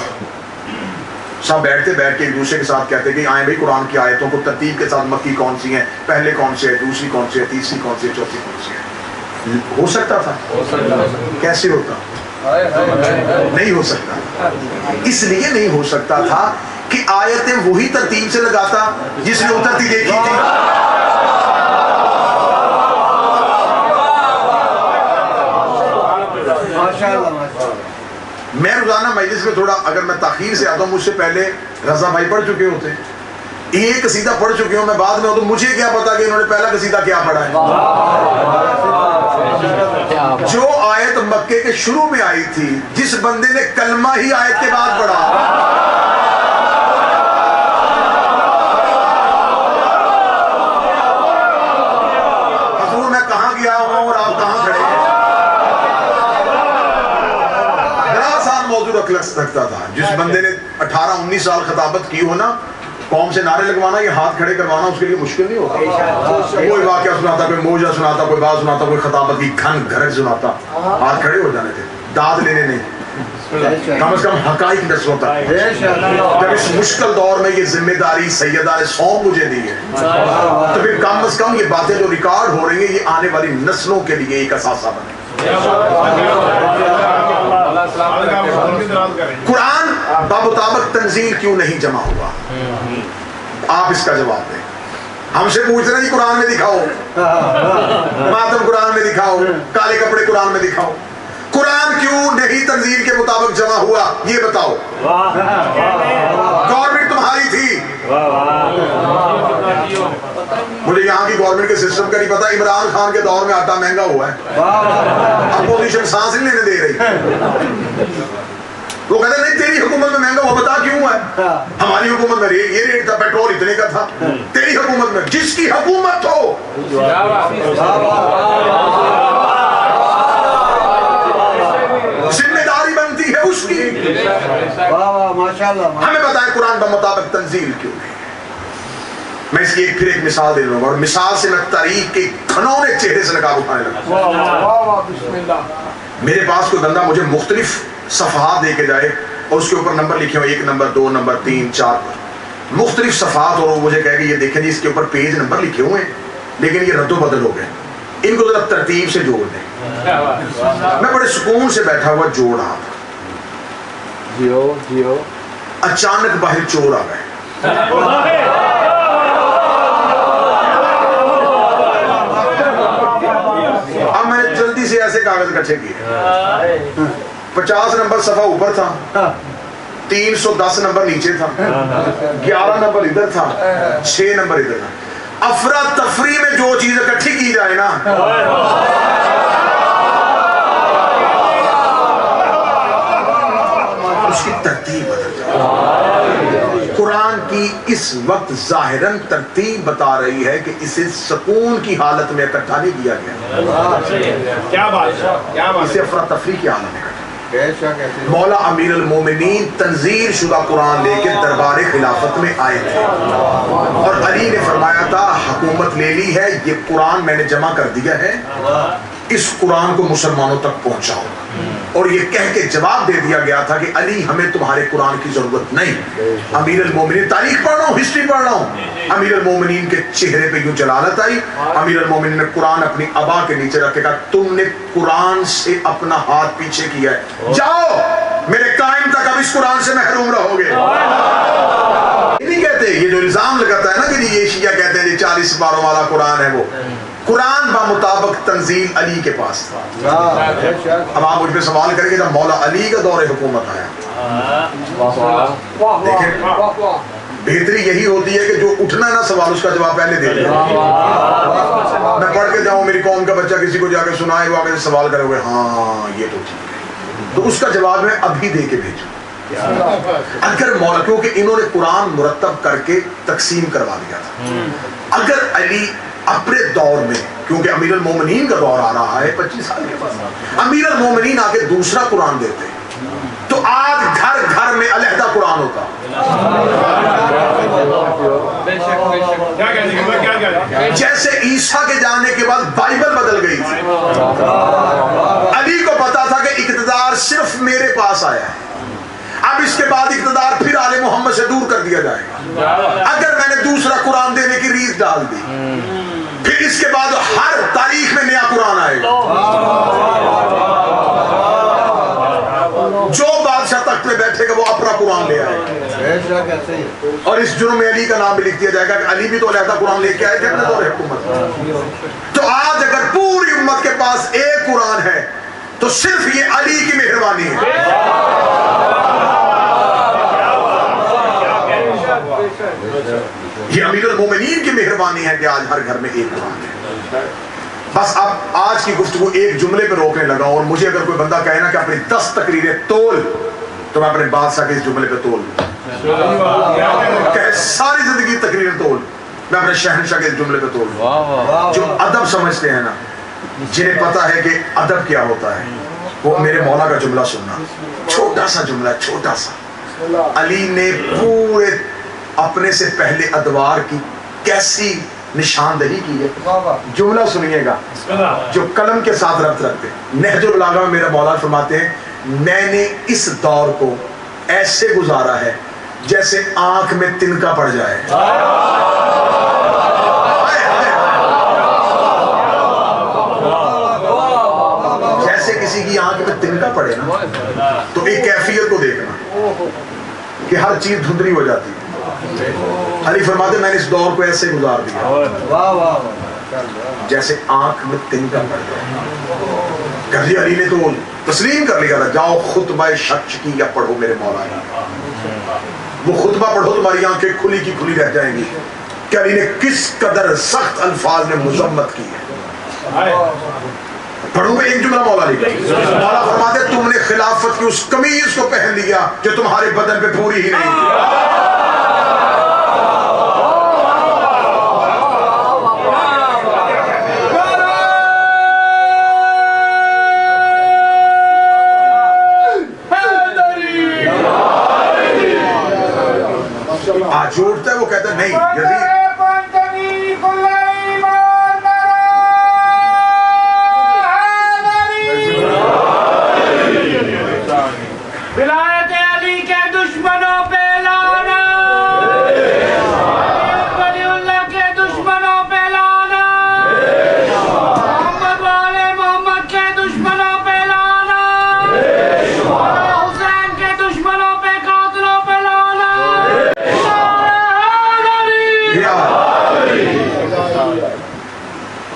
سب بیٹھ کے ایک دوسرے کے ساتھ کہتے کہ آئیں بھائی قرآن کی آیتوں کو ترتیب کے ساتھ مکی کون سی ہیں, پہلے کون سے ہے, دوسری کون سی ہے, تیسری کون سی ہے, چوتھی کون سی ہے. ہو سکتا تھا؟ کیسے ہوتا؟ نہیں ہو سکتا. اس لیے نہیں ہو سکتا تھا کہ آیتیں وہی ترتیب سے لگاتا جس نے اترتی دیکھی تھی. میں روزانہ مجلس میں تھوڑا اگر میں تاخیر سے آتا ہوں, مجھ سے پہلے رضا بھائی پڑھ چکے ہوتے ہیں, ایک قصیدہ پڑھ چکے ہوں, میں بعد میں ہوں تو مجھے کیا پتا کہ انہوں نے پہلا قصیدہ کیا پڑھا ہے. جو آیت مکے کے شروع میں آئی تھی, جس بندے نے کلمہ ہی آیت کے بعد پڑھا, حضور میں کہاں گیا ہوں اور آپ کہاں کھڑے ہیں. رکھ سکتا تھا. جس بندے نے 18-19 سال خطابت کی ہو نا, قوم سے نعرے لگوانا, یہ ہاتھ کھڑے کروانا اس کے لیے مشکل نہیں ہوتا. کوئی واقعہ سناتا, کوئی موجہ سناتا, کوئی بات سناتا, کوئی خطابت کی گھن گھرج سناتا, ہاتھ کھڑے ہو جانے تھے. داد لینے نہیں, کم از کم حقائق دس ہوتا. جب اس مشکل دور میں یہ ذمہ داری سیدہ نے سونپ مجھے دی ہے تو پھر کم از کم یہ باتیں جو ریکارڈ ہو رہی ہیں یہ آنے والی نسلوں کے لیے ایک اثاثہ بنے. قرآن بمطابق تنزیل کیوں نہیں جمع ہوا؟ آپ اس کا جواب دیں. ہم سے پوچھ رہے ہیں قرآن میں دکھاؤ, ماتم قرآن میں دکھاؤ, کالے کپڑے قرآن میں دکھاؤ. قرآن کیوں نہیں تنزیل کے مطابق جمع ہوا یہ بتاؤ. گورنمنٹ تمہاری تھی, مجھے یہاں کی گورنمنٹ کے سسٹم کا نہیں پتا. عمران خان کے دور میں آٹا مہنگا ہوا ہے, اپوزیشن سانس نہیں لینے دے رہی. وہ کہتے نہیں تیری حکومت میں مہنگا ہوا, بتا کیوں ہے. ہماری حکومت میں یہ ریٹ تھا, پیٹرول اتنے کا تھا. تیری حکومت میں, جس کی حکومت ہو ذمہ داری بنتی ہے اس کی. ہمیں بتائیں قرآن بمطابق تنزیل کیوں نہیں. میں اس کی پھر ایک مثال دے دوں گا, اور مثال سے میں تاریخ کے کھنونے چہرے سے نقاب اٹھانے لگا. میرے پاس کوئی بندہ مجھے مختلف صفحات دے کے جائے اور اس کے اوپر نمبر لکھے ہوئے, 1 نمبر 2 نمبر 3 4 مختلف صفحات, اور وہ مجھے کہے کہ یہ دیکھیں جی اس کے اوپر پیج نمبر لکھے ہوئے ہیں لیکن یہ رد و بدل ہو گئے, ان کو ذرا ترتیب سے جوڑ دیں. میں بڑے سکون سے بیٹھا ہوا جوڑ رہا تھا, اچانک باہر چور آ گئے. اب میں نے جلدی سے ایسے کاغذ اکٹھے کیے, 50 نمبر صفحہ اوپر تھا, 310 نمبر نیچے تھا, 11 نمبر ادھر تھا, 6 نمبر ادھر تھا. افراتفری میں جو چیز اکٹھی کی جائے نا اس کی ترتیب بدل جائے. قرآن کی اس وقت ظاہراً ترتیب بتا رہی ہے کہ اسے سکون کی حالت میں اکٹھا نہیں کیا گیا, اسے افراتفری کی حالت میں اکٹھا. مولا امیر المومنین تنزیل شدہ قرآن لے کے دربار خلافت میں آئے تھے اور علی نے فرمایا تھا حکومت لے لی ہے, یہ قرآن میں نے جمع کر دیا ہے, اس قرآن کو مسلمانوں تک پہنچاؤ. اور یہ کہہ کے جواب دے دیا گیا تھا کہ علی ہمیں تمہارے قرآن کی ضرورت نہیں۔ امیر المومنین، تاریخ پڑھ رہا ہوں، ہسٹری پڑھ رہا ہوں، امیر المومنین کے چہرے پہ یوں جلالت آئی، امیر المومنین نے قرآن اپنی ابا کے نیچے رکھ کے کہا تم نے قرآن سے اپنا ہاتھ پیچھے کیا ہے، جاؤ میرے قائم تک اب اس قرآن سے محروم رہو گے۔ نہیں کہتے، یہ جو الزام لگاتا ہے نا کہ یہ شیعہ کہتے ہیں 40 سپاروں والا قرآن ہے، وہ قرآن بمطابق تنزیل علی کے پاس تھا۔ اب آپ مجھ پہ سوال کریں گے جب مولا علی کا دور حکومت آیا، دیکھیں بہتری یہی ہوتی ہے کہ جو اٹھنا نا سوال اس کا جواب پہلے دے دیا۔ میں پڑھ کے جاؤں، میری قوم کا بچہ کسی کو جا کے سنائے، وہ آگے سے سوال کرے ہوئے ہاں یہ تو ٹھیک ہے، تو اس کا جواب میں ابھی دے کے بھیجوں۔ اگر مولا، کیونکہ انہوں نے قرآن مرتب کر کے تقسیم کروا دیا تھا، اگر علی اپنے دور میں، کیونکہ امیر المومنین کا دور آ رہا ہے 25 سال کے بعد، امیر المومنین آ کے دوسرا قرآن دیتے تو آج گھر گھر میں علیحدہ قرآن ہوتا۔ جیسے عیسیٰ کے جانے کے بعد بائبل بدل گئی تھی، علی کو پتا تھا کہ اقتدار صرف میرے پاس آیا ہے، اب اس کے بعد اقتدار پھر آل محمد سے دور کر دیا جائے گا۔ اگر میں نے دوسرا قرآن دینے کی ریت ڈال دی، پھر اس کے بعد ہر تاریخ میں نیا قرآن آئے گا۔ جو بادشاہ تخت میں بیٹھے گا وہ اپنا قرآن لے آئے گا، اور اس جرم میں علی کا نام بھی لکھ دیا جائے گا کہ علی بھی تو علیحدہ قرآن لے کے آئے تھے اپنے دور حکومت۔ تو آج اگر پوری امت کے پاس ایک قرآن ہے تو صرف یہ علی کی مہربانی ہے۔ یہ امیر المومنین کی مہربانی ہے کہ آج ہر گھر میں ایک قرآن ہے۔ بس اب آج کی گفتگو ایک جملے پہ روکنے لگا ہوں، اور مجھے اگر کوئی بندہ کہے نا کہ اپنی 10 تقریریں تول، تو میں اپنے بادشاہ کے اس جملے پہ تول کہ ساری زندگی تقریریں تول، میں اپنے شہنشاہ کے اس جملے پہ تول۔ جو ادب سمجھتے ہیں نا، جنہیں پتا ہے کہ ادب کیا ہوتا ہے، وہ میرے مولا کا جملہ سننا، چھوٹا سا جملہ، چھوٹا سا۔ علی نے پورے اپنے سے پہلے ادوار کی کیسی نشاندہی کی ہے، جملہ سنیے گا جو قلم کے ساتھ ربط رکھتے ہیں۔ نہج البلاغہ میں میرا مولا فرماتے ہیں میں نے اس دور کو ایسے گزارا ہے جیسے آنکھ میں تنکا پڑ جائے۔ جیسے کسی کی آنکھ میں تنکا پڑے نا، تو ایک کیفیت کو دیکھنا کہ ہر چیز دھندلی ہو جاتی ہے۔ علی فرماتے میں نے اس دور کو ایسے گزار دیا جیسے آنکھ میں تنکا پڑ جائے۔ کر دیا علی نے، تو تسلیم کر لیا تھا، جاؤ خطبہ شرعیہ پڑھو میرے مولا کی، وہ خطبہ پڑھو تمہاری آنکھیں کھلی کی کھلی رہ جائیں گی کہ علی نے کس قدر سخت الفاظ میں مذمت کی ہے۔ پڑھوں میں ایک جملہ مولا علی کا، مولا فرماتے تم نے خلافت کی اس قمیض کو پہن لیا جو تمہارے بدن پہ پوری ہی نہیں تھی۔ آج جھوٹتا ہے، وہ کہتا ہے نہیں یزید ولایت علی کے دشمنوں پہ لانا، ولی اللہ کے دشمنوں پہ لانا، محمد والے محمد کے دشمنوں پہ لانا، حسین کے دشمنوں پہ قاتلوں پہ لانا۔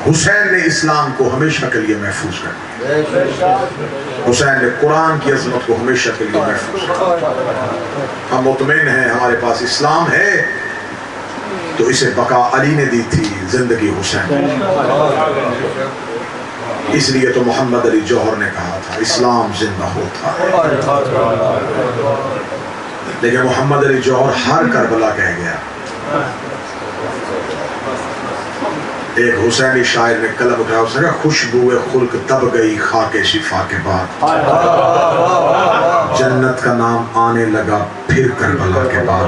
حسین نے اسلام کو ہمیشہ کے لیے محفوظ کر دیا، حسین نے قرآن کی عظمت کو ہمیشہ کے لیے محفوظ کر دیا۔ ہم مطمئن ہیں ہمارے پاس اسلام ہے تو اسے بقا علی نے دی تھی، زندگی حسین، اس لیے تو محمد علی جوہر نے کہا تھا اسلام زندہ ہوتا ہے، لیکن محمد علی جوہر ہر کربلا کہہ گیا۔ ایک حسینی شاعر نے قلم اٹھایا، اس نے کہا خوشبوئے خلق تب گئی خاک شفا کے بعد، جنت کا نام آنے لگا پھر کربلا کے بعد،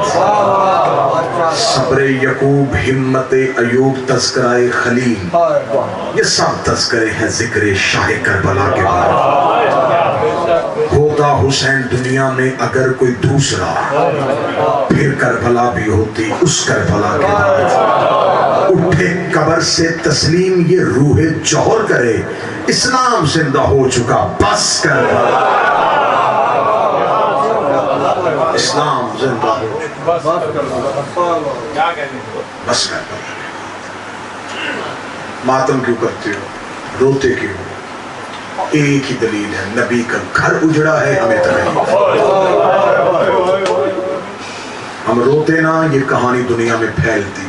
صبر یعقوب ہمت ایوب تذکرہ خلیل، یہ سب تذکرے ہیں ذکر شاہ کربلا کے بعد۔ حسین دنیا میں اگر کوئی دوسرا پھر کربلا بھی ہوتی اس کربلا کے بعد اٹھے قبر سے تسلیم یہ روح جوہر کرے اسلام زندہ ہو چکا بس کربلا اسلام زندہ ہو چکا بس کربلا ماتم کیوں کرتے ہو روتے کیوں ایک ہی دلیل ہے نبی کا گھر اجڑا ہے ہمیں تکلیف ہم روتے نا یہ کہانی دنیا میں پھیلتی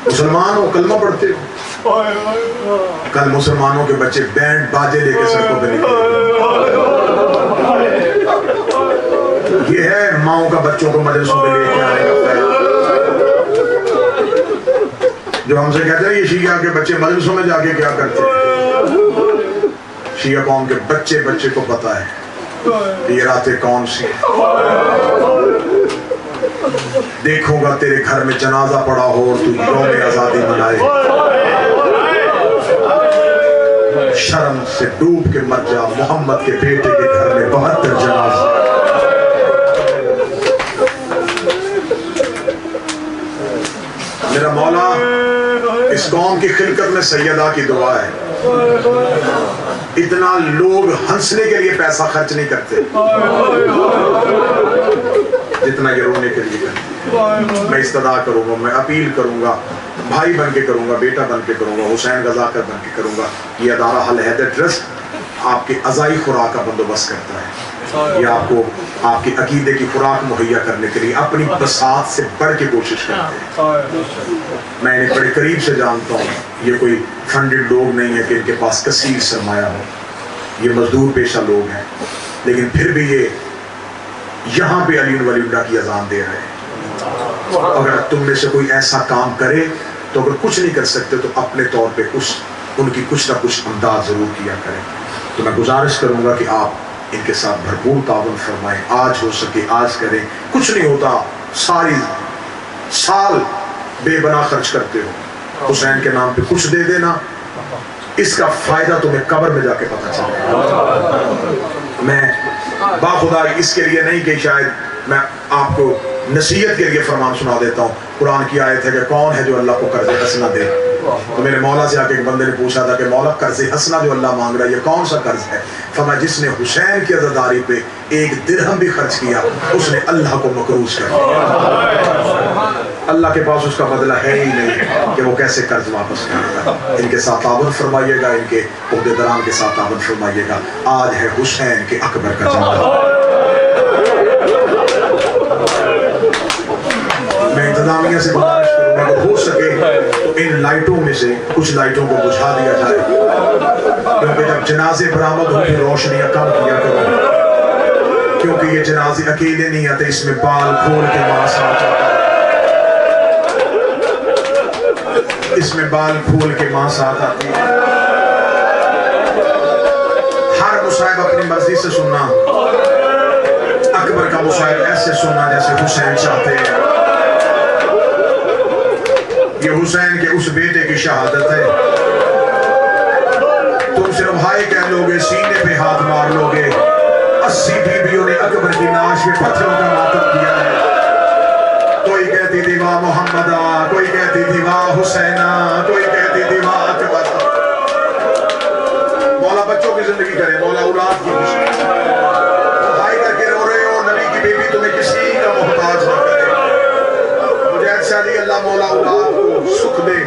مسلمانوں کلمہ پڑھتے ہو کل مسلمانوں کے بچے بینڈ باجے لے کے سڑکوں پہ نکلے یہ ہے ماؤں کا بچوں کو مجلسوں پہ لے کے آنے کا فیل جو ہم سے کہتے ہیں یہ شیعہ کے بچے مجلسوں میں جا کے کیا کرتے ہیں شیعہ قوم کے بچے کو پتا ہے یہ راتیں کون سی دیکھوں گا تیرے گھر میں جنازہ پڑا ہو اور تو یوم آزادی منائے شرم سے ڈوب کے مر جا محمد کے بیٹے کے گھر میں 72 جنازہ میرا مولا اس قوم کی خلقت میں سیدہ کی دعا ہے اتنا لوگ ہنسنے کے لیے پیسہ خرچ نہیں کرتے جتنا یہ رونے کے لیے کرتے میں استدعا کروں گا میں اپیل کروں گا بھائی بن کے کروں گا بیٹا بن کے کروں گا حسین غزاکر بن کے کروں گا یہ ادارہ حل حیدر ٹرسٹ آپ کے عزائی خوراک کا بندوبست کرتا ہے یہ آپ کو آپ کے عقیدے کی خوراک مہیا کرنے کے لیے اپنی بساط سے بڑھ کے کوشش کرتے ہیں میں انہیں بڑے قریب سے جانتا ہوں یہ کوئی فنڈڈ لوگ نہیں ہے کہ ان کے پاس کثیر سرمایہ ہو یہ مزدور پیشہ لوگ ہیں لیکن پھر بھی یہ یہاں پہ علی ولی اللہ کی اذان دے رہے ہیں اگر تم میں سے کوئی ایسا کام کرے تو اگر کچھ نہیں کر سکتے تو اپنے طور پہ ان کی کچھ نہ کچھ امداد ضرور کیا کریں تو میں گزارش کروں گا کہ آپ ان کے ساتھ بھرپور تعاون فرمائیں آج ہو سکے آج کریں کچھ نہیں ہوتا ساری سال بے بنا خرچ کرتے ہو حسین کے نام پہ کچھ دے دینا اس کا فائدہ تمہیں قبر میں جا کے پتہ چلے میں باخدا اس کے لیے نہیں کہ شاید میں آپ کو نصیحت کے لیے فرمان سنا دیتا ہوں قرآن کی آیت ہے کہ کون ہے جو اللہ کو قرض حسنہ دے تو میرے مولا سے آ کے ایک بندے نے پوچھا تھا کہ مولا قرض حسنہ جو اللہ مانگ رہا ہے یہ کون سا قرض ہے فرمایا جس نے حسین کی عزاداری پہ 1 درہم بھی خرچ کیا اس نے اللہ کو مقروض کر دیا اللہ کے پاس اس کا بدلہ ہے ہی نہیں کہ وہ کیسے قرض واپس کرے گا ان کے ساتھ تعاون فرمائیے گا ان کے عہدیداران کے ساتھ تعاون فرمائیے گا آج ہے حسین کے اکبر کا جنازہ میں انتظامیہ سے گزارش کروں گا کہ ہو سکے تو ان لائٹوں میں سے کچھ لائٹوں کو بجھا دیا جائے کیونکہ جب جنازے برآمد ہوں تو روشنیاں کم کیا کرو کیونکہ یہ جنازے اکیلے نہیں آتے اس میں بال کھول کے ماں ساتھ آتا ہے اس میں بال کھول کے ماں ساتھ آتی ہے ہر مصائب اپنی مرضی سے سننا اکبر کا مصائب ایسے سننا جیسے حسین چاہتے ہیں یہ حسین کے اس بیٹے کی شہادت ہے تم صرف ہائے کہہ لوگے سینے پہ ہاتھ مار لوگے 80 بیویوں نے اکبر کی ناش پہ پتھروں کا ماتم کیا ہے کوئی کہتی تھی واہ محمدہ کوئی کہتی تھی واہ حسینہ کوئی کہتی تھی واہ اکبر مولا بچوں کی زندگی کرے مولا اولاد کی خوشی ہائے کر کے رو رہے ہو نبی کی بیوی تمہیں کسی کا محتاج نہ کرے مجاہد شادی اللہ مولا اولاد کو سکھ دے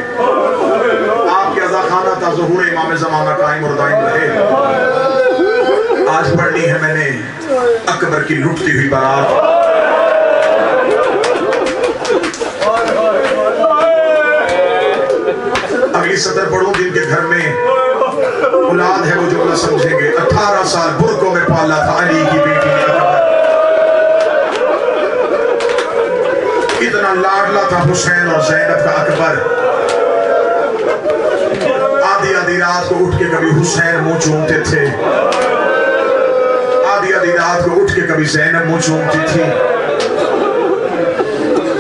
آپ کے عزا خانہ تا ظہور امام زمانہ قائم اور دائم رہے آج پڑھنی ہے میں نے اکبر کی لٹتی ہوئی بارات اگلی سطر پڑھوں جن کے گھر میں اولاد ہے وہ جملہ سمجھیں گے 18 سال برکوں میں پالا تھا علی کی بیٹی نے اکبر اتنا لاڈلا تھا حسین اور زینب کا اکبر آدھی آدھی رات کو اٹھ کے کبھی حسین منہ چومتے تھے آدھی آدھی رات کو اٹھ کے کبھی زینب منہ چومتی تھی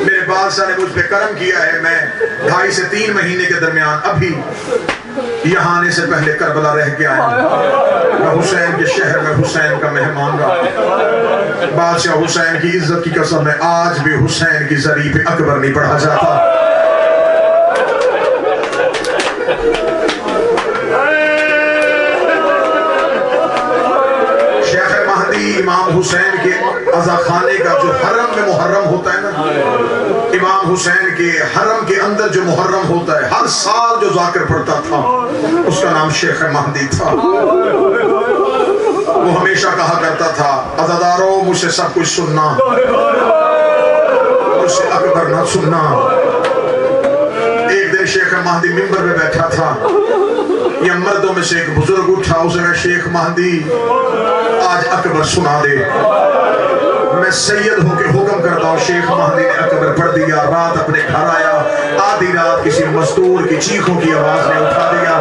میرے بادشاہ نے مجھ پہ کرم کیا ہے میں 2.5 سے 3 مہینے کے درمیان ابھی یہاں آنے سے پہلے کربلا رہ کے آیا، میں حسین کے شہر میں حسین کا مہمان رہا۔ بادشاہ حسین کی عزت کی قسم ہے آج بھی حسین کی زری پہ اکبر نہیں پڑھا جاتا۔ شیخ مہدی امام حسین کے عزا خانے کا جو حرم میں محرم ہوتا ہے نا، امام حسین کے حرم کے اندر جو محرم ہوتا ہے، ہر سال جو ذاکر پڑھتا تھا اس کا نام شیخ مہدی تھا۔ وہ ہمیشہ کہا کرتا تھا عزادارو مجھ سے سب کچھ سننا، مجھ سے اکبر نہ سننا۔ ایک دن شیخ مہدی منبر میں بیٹھا تھا، یہ مردوں میں سے ایک بزرگ اٹھا، اسے کہا شیخ مہدی آج اکبر سنا دے۔ میں سید ہو کے حکم کرتا ہوں۔ شیخ مہدی نے اکبر پڑھ دیا، رات اپنے گھر آیا، آدھی رات کسی مزدور کی چیخوں کی آواز نے اٹھا دیا۔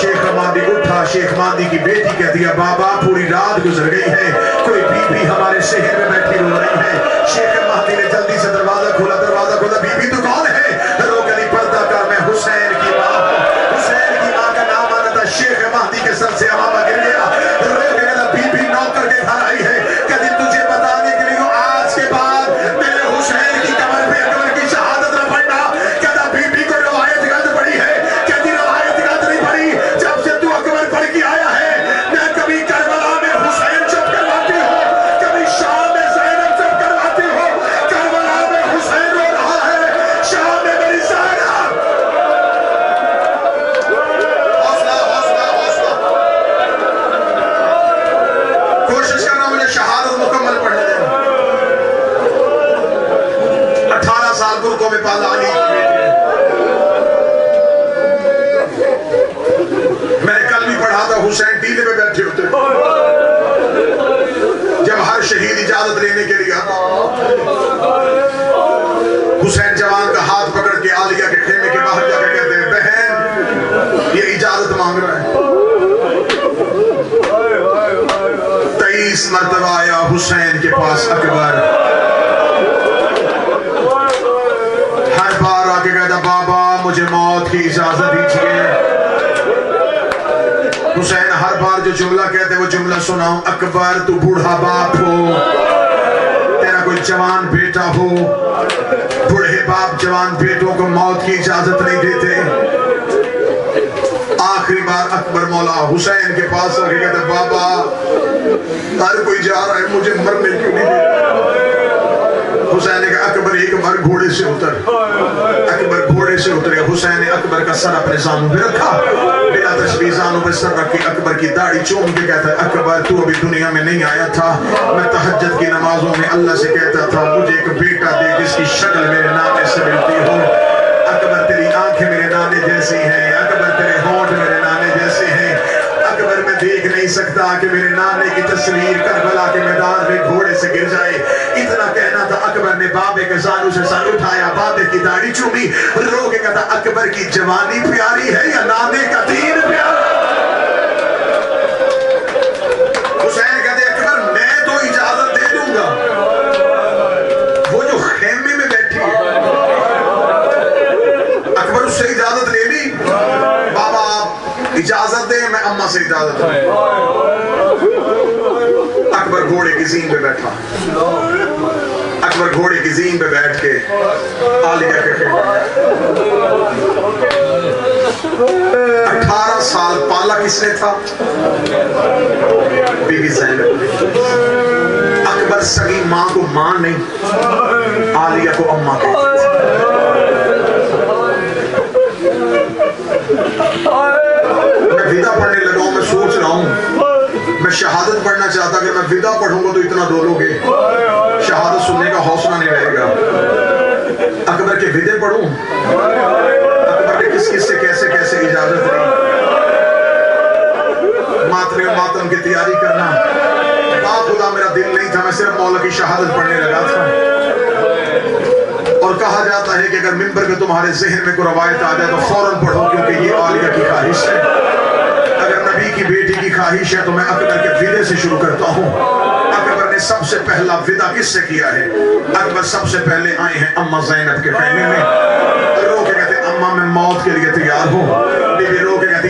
شیخ مہدی اٹھا، شیخ مہدی کی بیٹی کہتی ہے بابا پوری رات گزر گئی ہے، کوئی بی بی ہمارے شہر میں بیٹھی رو رہی ہے۔ شیخ مہدی نے جلدی سے دروازہ کھولا، بی بی تو کون ہے؟ رو گلی پردہ کر، میں حسین کی ماں ہوں۔ حسین کی ماں کا نام آنا تھا۔ شیخ مہدی کے سر سے امامہ گر گیا، رو کے کہتا بی بی نوکر کے گھر آئی ہے، کہتی تجھے بتانے کے لیے آج کے بعد میرے حسین کی کمر پہ اکبر کی شہادت نہ پڑھنا۔ کہتا بی بی کو روایت غلط پڑھی ہے، کہتی روایت غلط نہیں پڑھی، جب سے تو اکبر پڑھ کے آیا ہے میں کبھی کربلا میں حسین چپ کرواتی ہوں، کبھی شام میں زینب چپ کرواتی ہوں، کربلا میں حسین رو رہا ہے، شام میں میری زینب۔ حوصلہ حوصلہ حوصلہ، کوشش کرنا مجھے شہادت مکمل پڑھنے دیں۔ 18 سال برقوں میں پالا علی کی بیٹی ہے۔ میں نے کل بھی پڑھا تھا حسین ٹیلے میں بیٹھے ہوتے جب ہر شہید اجازت لینے کے لیے آتا، حسین جوان کا ہاتھ پکڑ کے عالیہ کے خیمے کے باہر جا کے کہتے ہیں بہن یہ اجازت مانگ رہا ہے۔ 23 مرتبہ آیا حسین کے پاس اکبر، ہر بار آ کے کہتا بابا مجھے موت کی اجازت دیجیے۔ حسین ہر بار جو جملہ کہتے وہ جملہ سناؤں، اکبر تو بوڑھا باپ ہو، تیرا کوئی جوان بیٹا ہو، بوڑھے باپ جوان بیٹوں کو موت کی اجازت نہیں دیتے۔ آخری بار اکبر مولا حسین کے پاس آ کے کہتا بابا ہر کوئی جا رہا ہے مجھے مرنے کیوں نہیں دیتا؟ حسین نے کہا اکبر ایک بار گھوڑے سے اتر۔ اکبر گھوڑے سے اترے، حسین نے اکبر کا سر اپنے زانوں پہ رکھا، بلا تشبیہ زانوں پہ سر رکھ کے اکبر کی داڑھی چوم کے کہتا ہے اکبر تو ابھی دنیا میں نہیں آیا تھا، میں تہجد کی نمازوں میں اللہ سے کہتا تھا مجھے ایک بیٹا دے جس کی شکل میرے نانے سے ملتی ہو۔ اکبر تیری آنکھیں میرے نانے جیسی ہیں، اکبر تیرے ہونٹ میرے نانے جیسے ہیں، اکبر میں دیکھ نہیں سکتا کہ میرے نانے کی تصویر کربلا کے میدان میں گھوڑے سے گر جائے۔ اتنا کہنا تھا اکبر نے بابے کے زانوں سے سر اٹھایا، بابے کی داڑھی چومی، رو کے کہتا اکبر کی جوانی پیاری ہے یا نانے کا دین پیارا؟ حسین کہتے اکبر میں تو اجازت دے دوں گا، وہ جو خیمے میں بیٹھی ہے اکبر اس سے اجازت لے لی، بابا آپ اجازت دیں میں اماں سے اجازت دیں۔ اکبر گھوڑے کی زین پہ بیٹھا، اکبر گھوڑے کی زین پہ بیٹھ کے عالیہ کے خیمے 18 سال پالا کس نے تھا؟ بی بی زینب۔ اکبر سگی ماں کو ماں نہیں، عالیہ کو اماں کہتے تھے۔ میں ودا پڑھنے لگا ہوں، میں سوچ رہا ہوں میں شہادت پڑھنا چاہتا، اگر میں ودا پڑھوں گا تو اتنا رولو گے، شہادت سننے کا حوصلہ نہیں رہے گا۔ اکبر کے ودے پڑھوں، اکبر نے کس کس سے کیسے کیسے اجازت لی، ماتم و ماتم کی تیاری کرنا، باپ خدا میرا دل نہیں تھا، میں صرف مولا کی شہادت پڑھنے لگا تھا۔ اور کہا جاتا ہے کہ اگر منبر پہ تمہارے ذہن میں کوئی روایت آ جائے تو فوراً پڑھو، کیونکہ یہ عالیہ کی خواہش ہے۔ اگر نبی کی بیٹی کی خواہش ہے تو میں اکبر کے ودے سے شروع کرتا ہوں۔ اکبر نے سب سے پہلا ودا کس سے کیا ہے؟ اکبر سب سے پہلے آئے ہیں اماں زینب کے خیمے میں، رو کے کہتے اماں میں موت کے لیے تیار ہوں۔ بی بی رو کے کہتی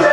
2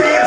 3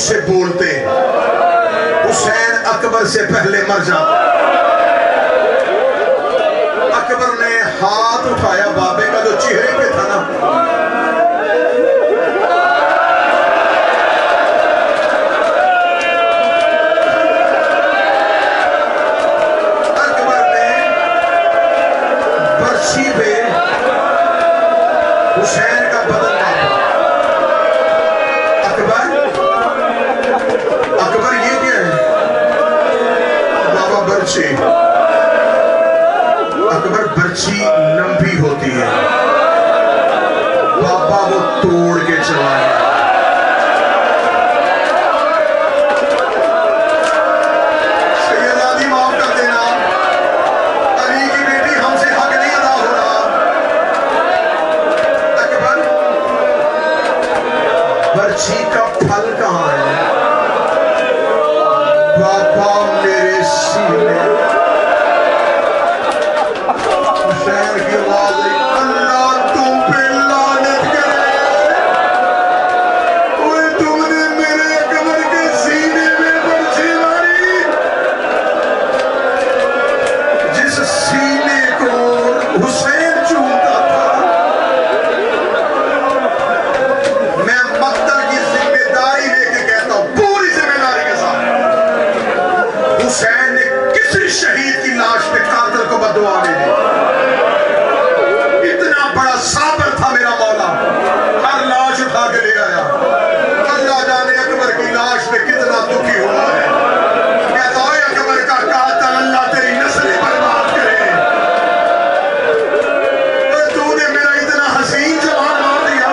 مجھ سے بولتے حسین اکبر سے پہلے مر جاتا. اکبر نے ہاتھ اٹھایا بابے کا جو چہرے پہ تھا نا, اکبر نے برچھی پہ حسین کا بدن مارا. اکبر یہ کیا ہے بابا؟ برچھی. اکبر برچھی لمبی ہوتی ہے, بابا وہ توڑ کے چلائے. سیدادی معاف کر دینا, علی کی بیٹی ہم سے حق نہیں ادا ہو رہا. اکبر برچھی کا پھل کہاں ہے؟ بابا میرے سینے. حسین کی آواز آئی, اللہ تم پہ لعنت کرے. اوہ تم نے میرے اکبر کے سینے میں برچھی ماری. جس سینے کو حسین چومتا تھا, میں مقتل کی ذمہ داری لے کے کہتا ہوں, پوری ذمہ داری کے ساتھ, حسین نے کسی شہید کی لاش پہ قاتل کو بددعا نہیں دی. اتنا بڑا صابر تھا میرا مولا, ہر لاش اٹھا کے لے آیا. اللہ جانے اکبر کی لاش پہ کتنا دکھی ہوا ہے. کہتا ہے اکبر کا قاتل اللہ تیری نسلیں برباد کرے. تو نے میرا اتنا حسین جوان مار دیا.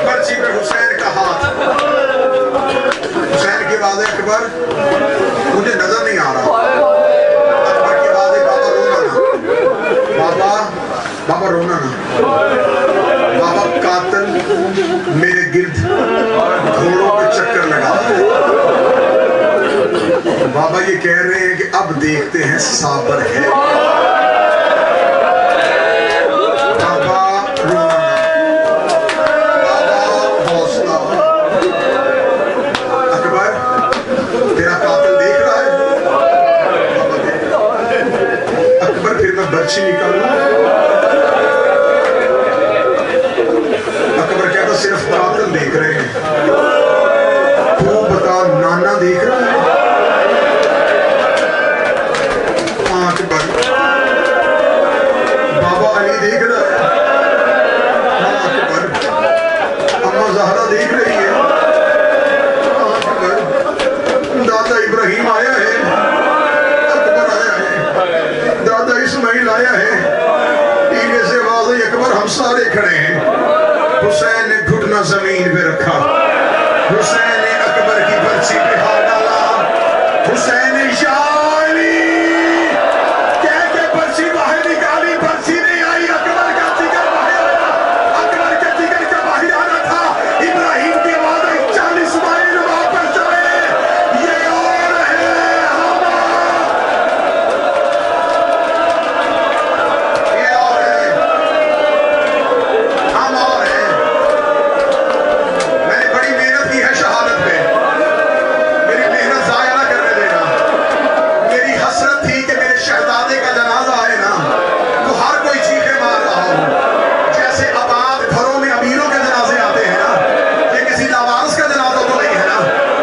برچھی پہ حسین کا ہاتھ. حسین کی آواز ہے, اکبر مجھے نظر نہیں آ رہا. اکبر کی آواز ہے, بابا رونا نا, بابا رونا نا. بابا قاتل میرے گرد گھوڑوں پہ چکر لگا ہے. بابا یہ کہہ رہے ہیں کہ اب دیکھتے ہیں صابر ہے. بابا رونا نا, بابا حوصلہ. اکبر تیرا قاتل دیکھ رہا ہے. بابا دیکھ رہا ہے. اکبر پھر میں برچھی نکالوں. اکبر کہتا صرف قاتل دیکھ رہے ہیں, تو بتا نانا دیکھ رہا ہے. ہاں اکبر. بابا علی دیکھ رہا ہے. ہاں اکبر. اماں زہرا دیکھ رہی ہے. ہاں اکبر. دادا ابراہیم آیا ہے. اکبر آیا ہے. دادا اسماعیل آیا ہے. پیلے سے واضح اکبر ہم سارے کھڑے ہیں. حسین نے گھٹنا زمین پہ رکھا. حسین نے اکبر کی برچھی پہ ہاتھ ڈالا. حسین نے یا علی کہہ کے برچھی باہر نکالی. برچھی نہیں آئی. اکبر کا جگر باہر آیا. اکبر کے جگر کا باہر آنا تھا. ابراہیم کی آواز آئی, 40 مائل واپس جائے. یہ اور ہے ہما, یہ اور ہے ہم, اور ہے. میں نے بڑی محنت کی ہے شہادت پہ. میری محنت ضائع نہ کرنے دینا. میری حسرت تھی کہ میرے شہزادے کا جنازہ آئے نا تو ہر کوئی چیخے مار رہا ہو. جیسے آباد گھروں میں امیروں کے جنازے آتے ہیں نا, یہ کسی لاوارث کا جنازہ تو نہیں ہے نا.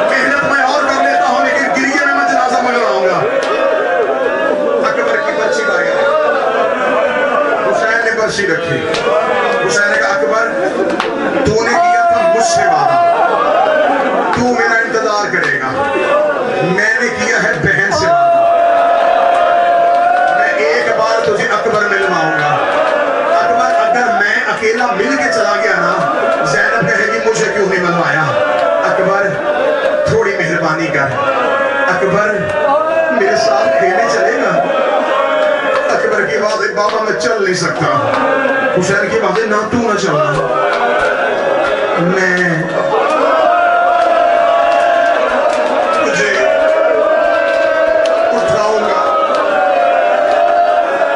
محنت میں اور کر لیتا ہوں لیکن گریے میں جنازہ مگر آؤں گا. اکبر کی برچھی لایا. حسین نے برچھی رکھی. حسین نے کہا اکبر تو نے کیا تھا مجھ سے وعدہ, تو میرا انتظار کرے گا. میں نے کیا ہے بہن سے وعدہ. میں ایک بار تجھے اکبر ملواؤں گا. اکبر اگر میں اکیلا مل کے چلا گیا نا, زینب کہے گی مجھے کیوں نہیں ملوایا. اکبر تھوڑی مہربانی کر. اکبر میرے ساتھ کھیلنے چلے گا. اکبر کی آواز ہے, بابا میں چل نہیں سکتا. حسین کی آواز ہے, نہ تو نہ چلنا, میں تجھے اٹھاؤں گا.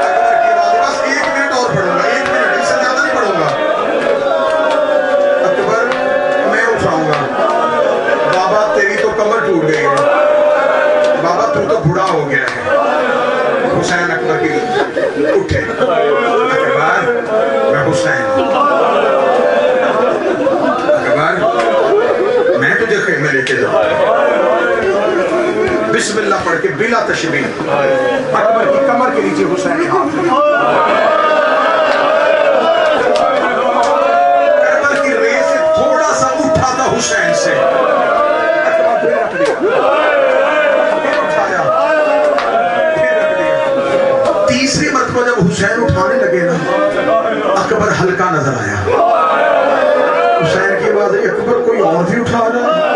اکبر کی آواز ہے, بس 1 منٹ اور پڑھوں گا, 1 منٹ, اس سے زیادہ نہیں پڑھوں گا. اکبر میں اٹھاؤں گا. ہو گیا ہے. حسین اکبر کی اٹھے اکبر میں حسین اکبر میں تجھے خیمے لے کے جاؤں. بسم اللہ پڑھ کے بلا تشبیہ اکبر کی کمر کے نیچے حسین نے ہاتھ لیا. کربلا کی ریس سے تھوڑا سا اٹھا تھا حسین سے. اکبر پھر رکھ دیا, پھر اٹھایا, پھر رکھ دیا. تیسری مرتبہ جب حسین اٹھانے لگے نا, اکبر ہلکا نظر آیا. حسین کی بات ہے, اکبر کوئی اور بھی اٹھا رہا ہے.